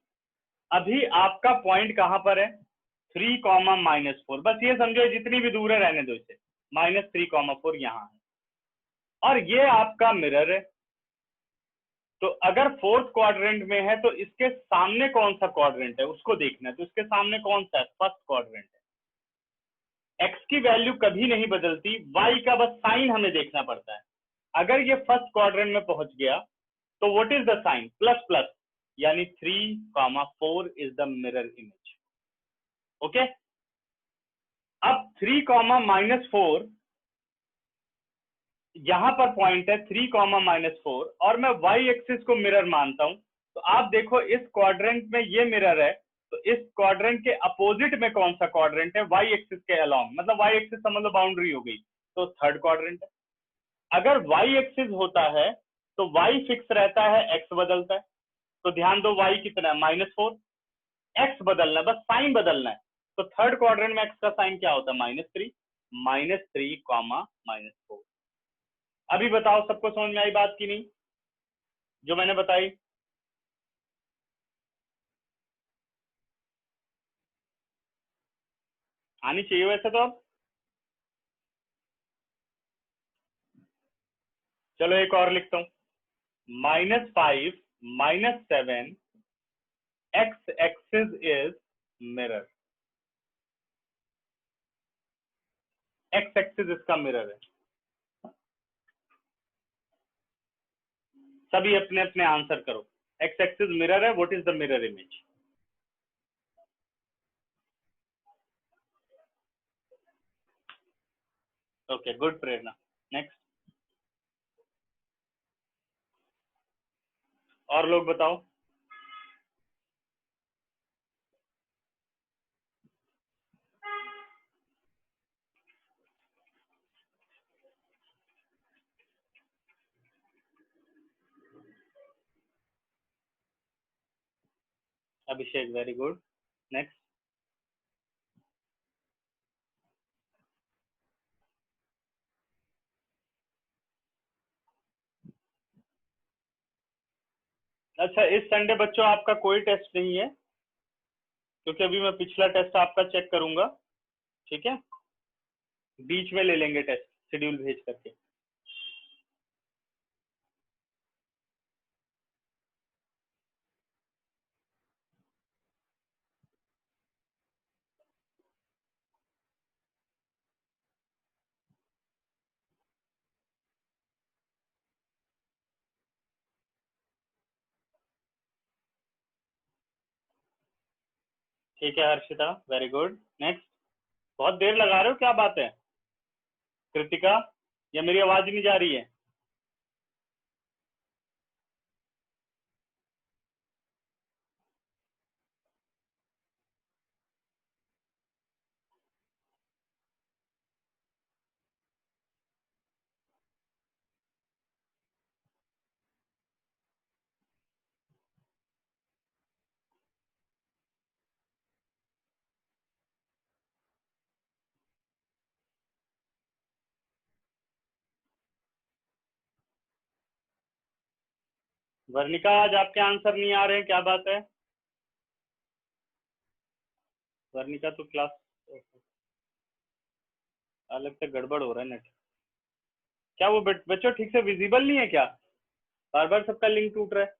अभी आपका पॉइंट कहां पर है? 3, -4, बस ये समझो, जितनी भी दूर है रहने दो इसे। -3, 4 यहाँ है और ये आपका मिरर है। तो अगर फोर्थ क्वाड्रेंट में है तो इसके सामने कौन सा क्वाड्रेंट है उसको देखना है। तो इसके सामने कौन सा है? फर्स्ट क्वाड्रेंट है। एक्स की वैल्यू कभी नहीं बदलती, वाई का बस साइन हमें देखना पड़ता है। अगर ये फर्स्ट क्वाड्रेंट में पहुंच गया तो what is the sign? Plus plus, यानी 3, 4 is the mirror image. Okay, अब 3, -4 यहां पर पॉइंट है, 3, -4, और मैं वाई एक्सिस को मिरर मानता हूं। तो आप देखो, इस क्वाड्रेंट में ये मिरर है, तो इस क्वाड्रेंट के अपोजिट में कौन सा क्वाड्रेंट है? वाई एक्सिस के अलोंग, मतलब वाई एक्सिस समझ लो बाउंड्री हो गई, तो थर्ड क्वाड्रेंट है। अगर वाई एक्सिस होता है तो वाई फिक्स रहता है, एक्स बदलता है। तो ध्यान दो, वाई कितना है? -4, एक्स बदलना है, बस साइन बदलना है। तो थर्ड क्वाड्रेंट में एक्स का साइन क्या होता है? -3, -3, -4। अभी बताओ, सबको समझ में आई बात की नहीं जो मैंने बताई? आनी चाहिए वैसे तो। अब चलो एक और लिखता हूं, -5, -7, x axis is mirror. x axis इसका मिरर है। सभी अपने अपने आंसर करो। x एक्सिस मिरर है, what is the mirror image? Okay, good Prerna, next. और लोग बताओ। अभिषेक, वेरी गुड। नेक्स्ट। अच्छा, इस संडे बच्चों आपका कोई टेस्ट नहीं है, क्योंकि अभी मैं पिछला टेस्ट आपका चेक करूंगा, ठीक है? बीच में ले लेंगे टेस्ट, शेड्यूल भेज करके। ठीक है हर्षिता, वेरी गुड। नेक्स्ट। बहुत देर लगा रहे हो, क्या बात है? कृतिका, या मेरी आवाज नहीं जा रही है? वर्णिका, आज आपके आंसर नहीं आ रहे हैं, क्या बात है? वर्णिका तो क्लास, अलग से गड़बड़ हो रहा है नेट। क्या वो बच्चों ठीक से विजिबल नहीं है क्या? बार बार सबका लिंक टूट रहा है।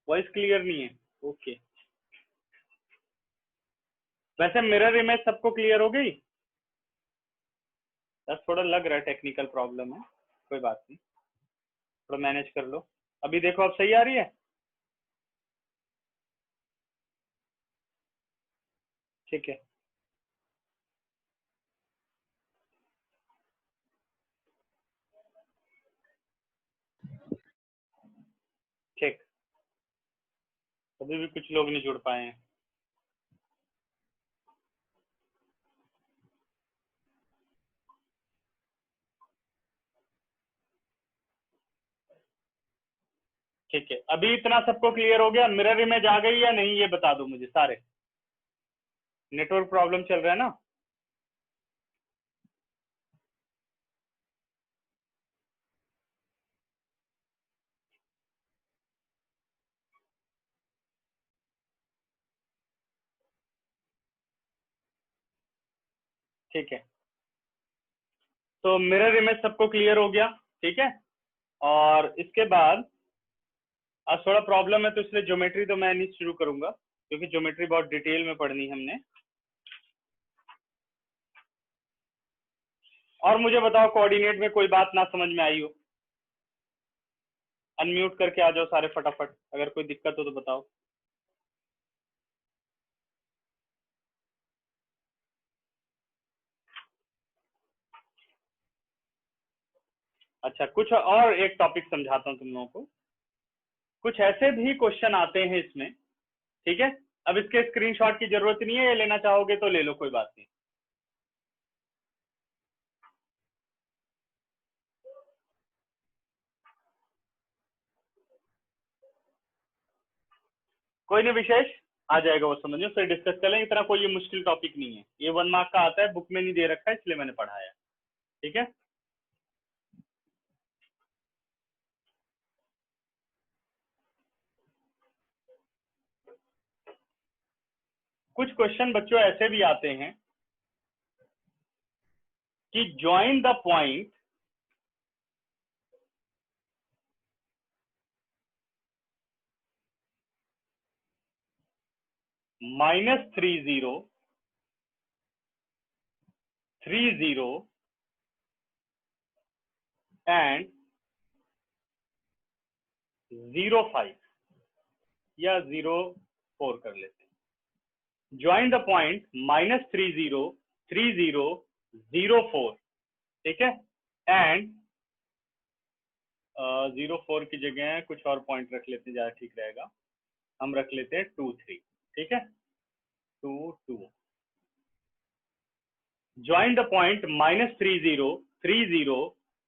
वॉइस क्लियर नहीं है, ओके। वैसे मिरर इमेज सबको क्लियर हो गई? बस थोड़ा लग रहा है टेक्निकल प्रॉब्लम है, कोई बात नहीं, थोड़ा मैनेज कर लो। अभी देखो, अब सही आ रही है? ठीक है, ठीक। अभी भी कुछ लोग नहीं जुड़ पाए हैं। ठीक है, अभी इतना सबको क्लियर हो गया? मिरर इमेज आ गई या नहीं, ये बता दो मुझे सारे। नेटवर्क प्रॉब्लम चल रहा है ना? ठीक है, तो मिरर इमेज सबको क्लियर हो गया, ठीक है? और इसके बाद आज थोड़ा प्रॉब्लम है, तो इसलिए ज्योमेट्री तो मैं नहीं शुरू करूंगा, क्योंकि ज्योमेट्री बहुत डिटेल में पढ़नी है हमने। और मुझे बताओ, कोऑर्डिनेट में कोई बात ना समझ में आई हो? अनम्यूट करके आ जाओ सारे फटाफट, अगर कोई दिक्कत हो तो बताओ। अच्छा, कुछ और एक टॉपिक समझाता हूँ तुम लोगों को। कुछ ऐसे भी क्वेश्चन आते हैं इसमें, ठीक है? अब इसके स्क्रीनशॉट की जरूरत नहीं है, ये लेना चाहोगे तो ले लो, कोई बात नहीं। कोई नहीं विशेष, आ जाएगा वो, समझो, फिर डिस्कस कर लेंगे। इतना कोई ये मुश्किल टॉपिक नहीं है, ये 1 मार्क का आता है, बुक में नहीं दे रखा है, इसलिए मैंने पढ़ाया, ठीक है? कुछ क्वेश्चन बच्चों ऐसे भी आते हैं कि ज्वाइन द पॉइंट -30, 30 एंड 05 या 04 कर लेते हैं। ज्वाइन द पॉइंट -30, 30, 04, ठीक है? एंड 04 की जगह कुछ और पॉइंट रख लेते हैं, ज्यादा ठीक रहेगा। हम रख लेते हैं 2, 3, ठीक है? 2, 2। join the point -30, 30,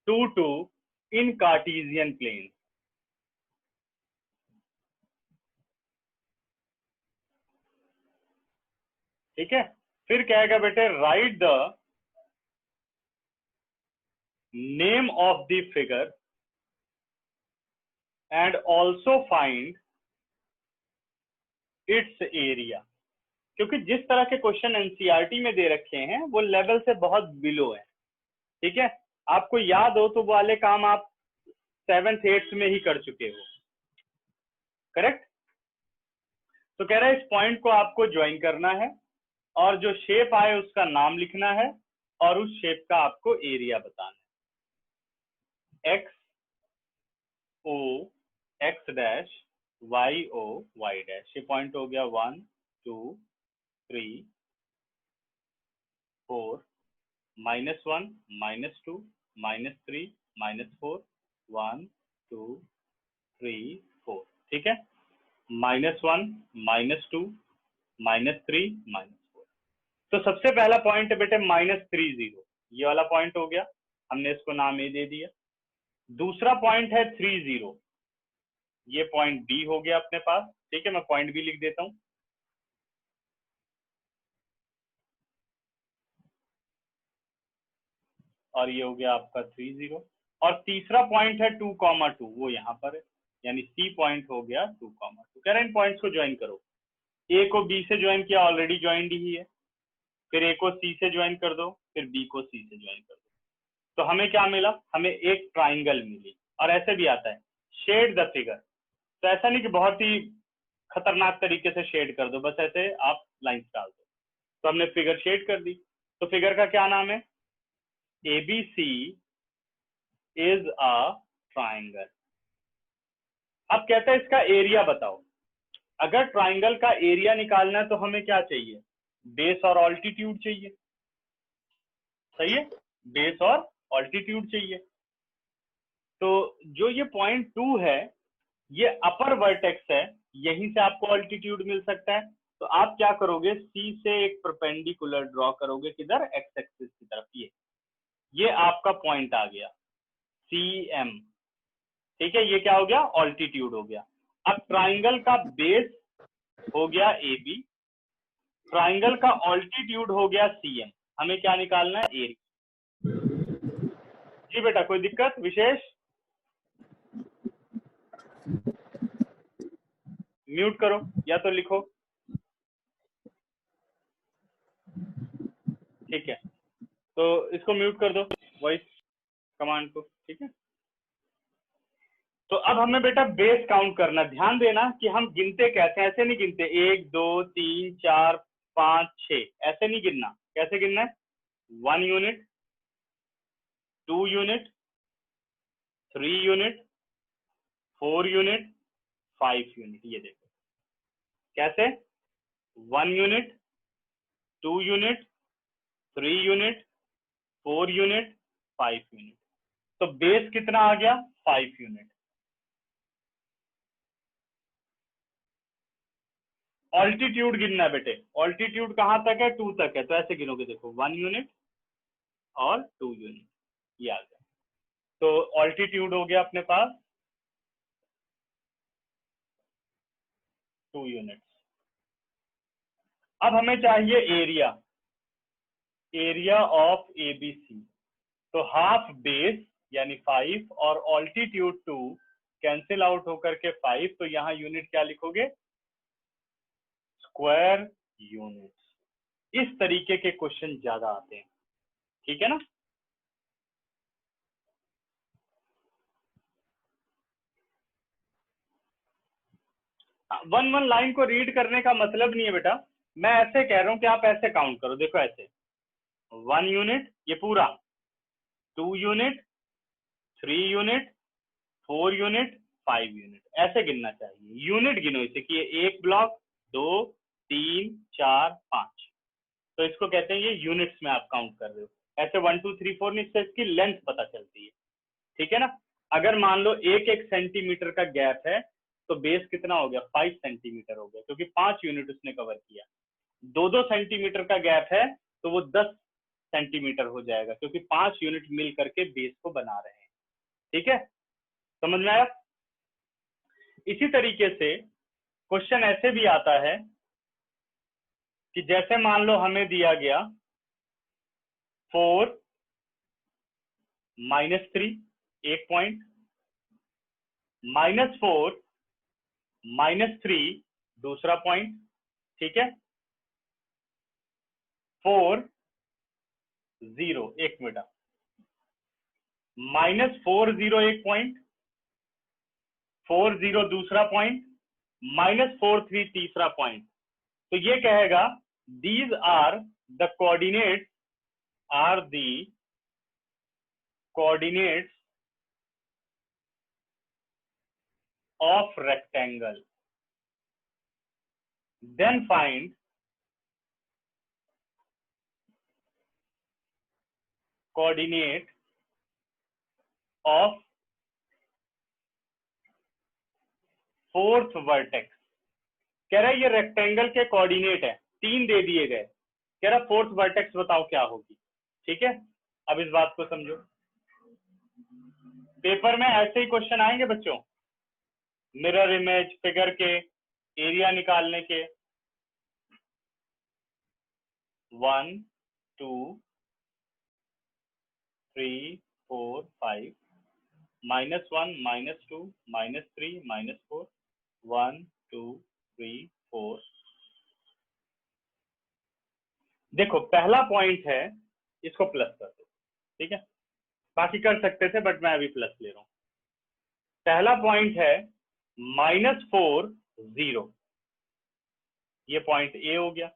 22 in Cartesian plane. ठीक है, फिर क्या आएगा बेटे, right the name of the figure and also find its area. क्योंकि जिस तरह के क्वेश्चन एनसीईआरटी में दे रखे हैं वो लेवल से बहुत बिलो है। ठीक है, आपको याद हो तो वो वाले काम आप 7th 8th में ही कर चुके हो, करेक्ट। तो कह रहा है इस पॉइंट को आपको ज्वाइन करना है और जो शेप आए उसका नाम लिखना है और उस शेप का आपको एरिया बताना है। X o x dash, Y O Y dash, ये पॉइंट हो गया 1 2 3 4, -1 -2 -3 -4, 1 2 3 4। ठीक है, -1 -2 -3 -4। तो सबसे पहला पॉइंट है बेटे -30, ये वाला पॉइंट हो गया, हमने इसको नाम ए दे दिया। दूसरा पॉइंट है 30, ये पॉइंट बी हो गया अपने पास। ठीक है, मैं पॉइंट बी लिख देता हूं। और ये हो गया आपका 30। और तीसरा पॉइंट है 2,2, वो यहाँ पर है, यानी सी पॉइंट हो गया 2,2। कह रहे हैं इन पॉइंट्स को ज्वाइन करो। ए को बी से ज्वाइन किया, ऑलरेडी ज्वाइंड ही है। फिर ए को सी से ज्वाइन कर दो, फिर बी को सी से ज्वाइन कर दो। तो हमें क्या मिला, हमें एक ट्राइंगल मिली। और ऐसे भी आता है शेड द फिगर, तो ऐसा नहीं कि बहुत ही खतरनाक तरीके से शेड कर दो, बस ऐसे आप लाइंस डाल दो। तो हमने फिगर शेड कर दी। तो फिगर का क्या नाम है, ABC इज अ ट्राइंगल। अब कहते हैं इसका एरिया बताओ। अगर ट्राइंगल का एरिया निकालना है तो हमें क्या चाहिए, बेस और ऑल्टीट्यूड चाहिए। सही है, बेस और ऑल्टीट्यूड चाहिए। तो जो ये पॉइंट 2 है, ये अपर वर्टेक्स है, यहीं से आपको ऑल्टीट्यूड मिल सकता है। तो आप क्या करोगे, सी से एक परपेंडिकुलर ड्रॉ करोगे, किधर, एक्स एक्सिस की तरफ। ये आपका पॉइंट आ गया CM। ठीक है, ये क्या हो गया, ऑल्टीट्यूड हो गया। अब ट्राइंगल का बेस हो गया AB, ट्राइंगल का ऑल्टीट्यूड हो गया CM। हमें क्या निकालना है, एरिया। जी बेटा, कोई दिक्कत विशेष? म्यूट करो या तो लिखो। ठीक है, तो इसको म्यूट कर दो, वॉइस कमांड को। ठीक है, तो अब हमें बेटा बेस काउंट करना। ध्यान देना कि हम गिनते कैसे, ऐसे नहीं गिनते 1 2 3 4 5 6, ऐसे नहीं गिनना। कैसे गिनना है, 1 unit, 2 unit, 3 unit, 4 unit, 5 unit. ये देखो कैसे, 1 unit, 2 unit, 3 unit, 4 unit, 5 unit. तो बेस कितना आ गया, 5 यूनिट। ऑल्टीट्यूड गिनना है बेटे, ऑल्टीट्यूड कहां तक है, 2 तक है। तो ऐसे गिनोगे, देखो 1 यूनिट और 2 यूनिट, ये आ गया। तो ऑल्टीट्यूड हो गया अपने पास 2 यूनिट। अब हमें चाहिए एरिया, एरिया ऑफ ABC। तो हाफ बेस यानी 5 और ऑल्टीट्यूड 2 कैंसिल आउट होकर के 5, तो यहाँ यूनिट क्या लिखोगे, स्क्वायर यूनिट। इस तरीके के क्वेश्चन ज्यादा आते हैं। ठीक है ना, वन लाइन को रीड करने का मतलब नहीं है बेटा, मैं ऐसे कह रहा हूं कि आप ऐसे काउंट करो। देखो ऐसे, 1 यूनिट ये पूरा, 2 यूनिट, 3 यूनिट, 4 यूनिट, 5 यूनिट, ऐसे गिनना चाहिए। यूनिट गिनो इसे कि ये 1 ब्लॉक, 2 3 4 5। तो इसको कहते हैं, ये यूनिट्स में आप काउंट कर रहे हो। ऐसे 1 2 3 4 नहीं, इससे इसकी लेंथ पता चलती है। ठीक है ना, अगर मान लो 1 सेंटीमीटर का गैप है तो बेस कितना हो गया, 5 सेंटीमीटर हो गया, क्योंकि 5 यूनिट उसने कवर किया। 2 सेंटीमीटर का गैप है तो वो 10 सेंटीमीटर हो जाएगा, क्योंकि 5 यूनिट मिल करके बेस को बना रहे हैं। ठीक है, समझ में आया? इसी तरीके से क्वेश्चन ऐसे भी आता है कि जैसे मान लो हमें दिया गया 4 -3 एक पॉइंट, -4 -3 दूसरा पॉइंट, ठीक है, 4 0 एक मिनट, -4 0 एक पॉइंट, 4 0 दूसरा पॉइंट, -4 3 तीसरा पॉइंट। तो ये कहेगा these are the coordinates of rectangle, then find coordinate of fourth vertex। कह रहा है ये रेक्टेंगल के कोऑर्डिनेट है, 3 दे दिए गए, कह रहा फोर्थ वर्टेक्स बताओ क्या होगी। ठीक है, अब इस बात को समझो, पेपर में ऐसे ही क्वेश्चन आएंगे बच्चों, मिरर इमेज फिगर के एरिया निकालने के, 1 2 3 4 5 -1 -2 -3 -4 1 2 3 4। देखो पहला पॉइंट है, इसको प्लस कर दो, ठीक है, बाकी कर सकते थे बट मैं अभी प्लस ले रहा हूं। पहला पॉइंट है -4 0, ये पॉइंट ए हो गया।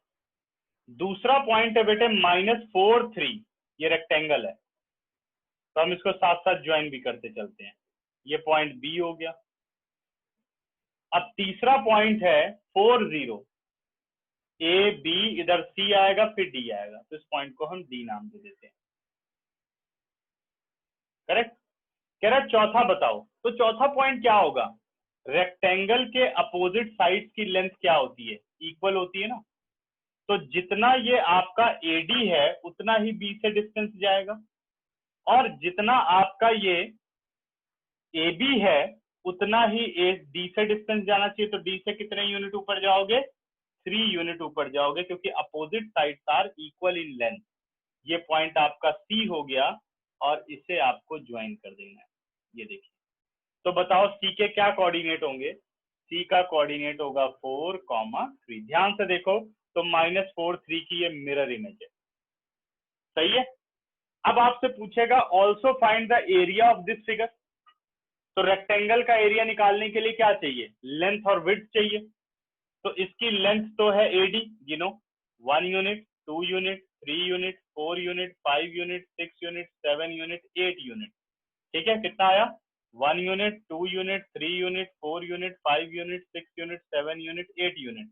दूसरा पॉइंट है बेटे -4 3, ये रेक्टेंगल है, तो हम इसको साथ साथ ज्वाइन भी करते चलते हैं, ये पॉइंट बी हो गया। अब तीसरा पॉइंट है 4 0, ए बी, इधर सी आएगा फिर डी आएगा, तो इस पॉइंट को हम डी नाम दे देते हैं। करेक्ट। कह रहा है चौथा बताओ, तो चौथा पॉइंट क्या होगा, रेक्टेंगल के अपोजिट साइड की लेंथ क्या होती है, इक्वल होती है ना, तो जितना ये आपका एडी है उतना ही बी से डिस्टेंस जाएगा, और जितना आपका ये ए बी है उतना ही ए डी से डिस्टेंस जाना चाहिए, तो डी से कितने यूनिट ऊपर जाओगे, 3 यूनिट ऊपर जाओगे, क्योंकि opposite sides are equal in length. ये पॉइंट आपका सी हो गया और इसे आपको ज्वाइन कर देना है, ये देखिए। तो बताओ सी के क्या कोऑर्डिनेट होंगे, सी का कोऑर्डिनेट होगा 4 3। ध्यान से देखो, तो -4 3 की ये मिरर इमेज है, सही है। अब आपसे पूछेगा also find the area of this figure, तो रेक्टेंगल का एरिया निकालने के लिए क्या चाहिए, लेंथ और विड्थ चाहिए, तो इसकी लेंथ तो है एडी, गिनो 1 unit 2 unit 3 unit 4 unit 5 unit 6 unit 7 unit 8 unit, ठीक है, कितना आया, 1 unit 2 unit 3 unit 4 unit 5 unit 6 unit 7 unit 8 unit,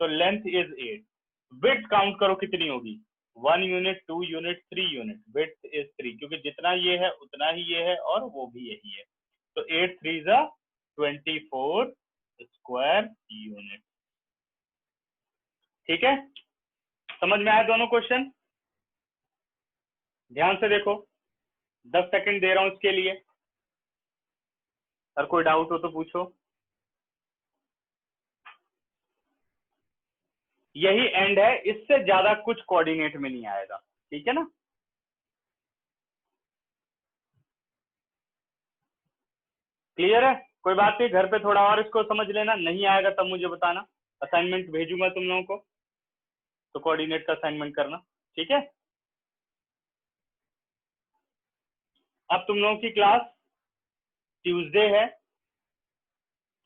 तो लेंथ इज 8। विड्थ काउंट करो कितनी होगी, 1 unit 2 unit 3 unit, width is 3, क्योंकि जितना ये है उतना ही ये है और वो भी यही है, तो 8 3 24 स्क्वायर यूनिट। ठीक है, समझ में आया दोनों क्वेश्चन? ध्यान से देखो, 10 सेकंड दे रहा हूं इसके लिए, अगर कोई डाउट हो तो पूछो। यही एंड है, इससे ज्यादा कुछ कोऑर्डिनेट में नहीं आएगा, ठीक है ना। क्लियर है, कोई बात नहीं, घर पे थोड़ा और इसको समझ लेना, नहीं आएगा तब मुझे बताना, असाइनमेंट भेजूंगा तुम लोगों को, तो कोऑर्डिनेट का असाइनमेंट करना, ठीक है। अब तुम लोगों की क्लास ट्यूसडे है,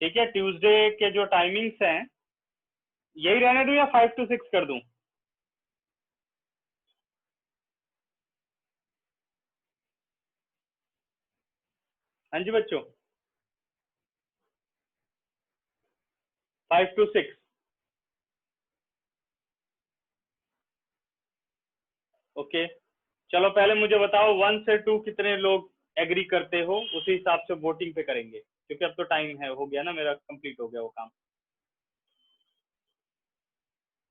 ठीक है, ट्यूसडे के जो टाइमिंग्स हैं यही रहने दूं या 5 to 6 कर दूं? हाँ जी बच्चों, 5 to 6, ओके। चलो पहले मुझे बताओ 1 से 2 कितने लोग एग्री करते हो, उसी हिसाब से वोटिंग पे करेंगे, क्योंकि अब तो टाइम है, हो गया ना मेरा, कंप्लीट हो गया वो काम।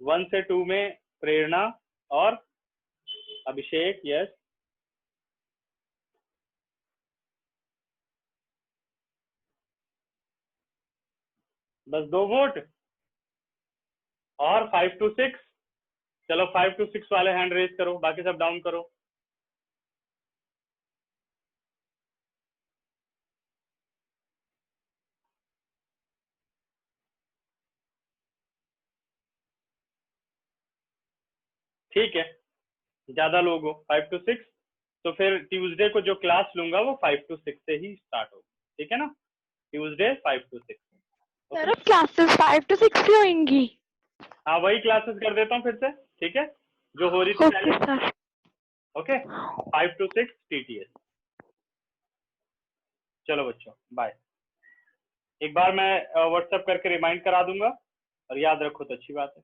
1 से 2 में प्रेरणा और अभिषेक, यस। बस 2 वोट। और 5 to 6, चलो 5 to 6 वाले हैंड रेज करो, बाकी सब डाउन करो। ठीक है, ज्यादा लोग हो 5 to 6, तो फिर ट्यूसडे को जो क्लास लूंगा वो 5 to 6 से ही स्टार्ट होगा, ठीक है ना? Tuesday 5 to 6। Sir classes 5 to 6 ही होंगी? हाँ, वही क्लासेस कर देता हूँ फिर से, ठीक है, जो हो रही थी पहले। Okay sir. Okay, 5 to 6 TTS। चलो बच्चों, बाय। एक बार मैं व्हाट्सएप करके रिमाइंड करा दूंगा, और याद रखो तो अच्छी बात है।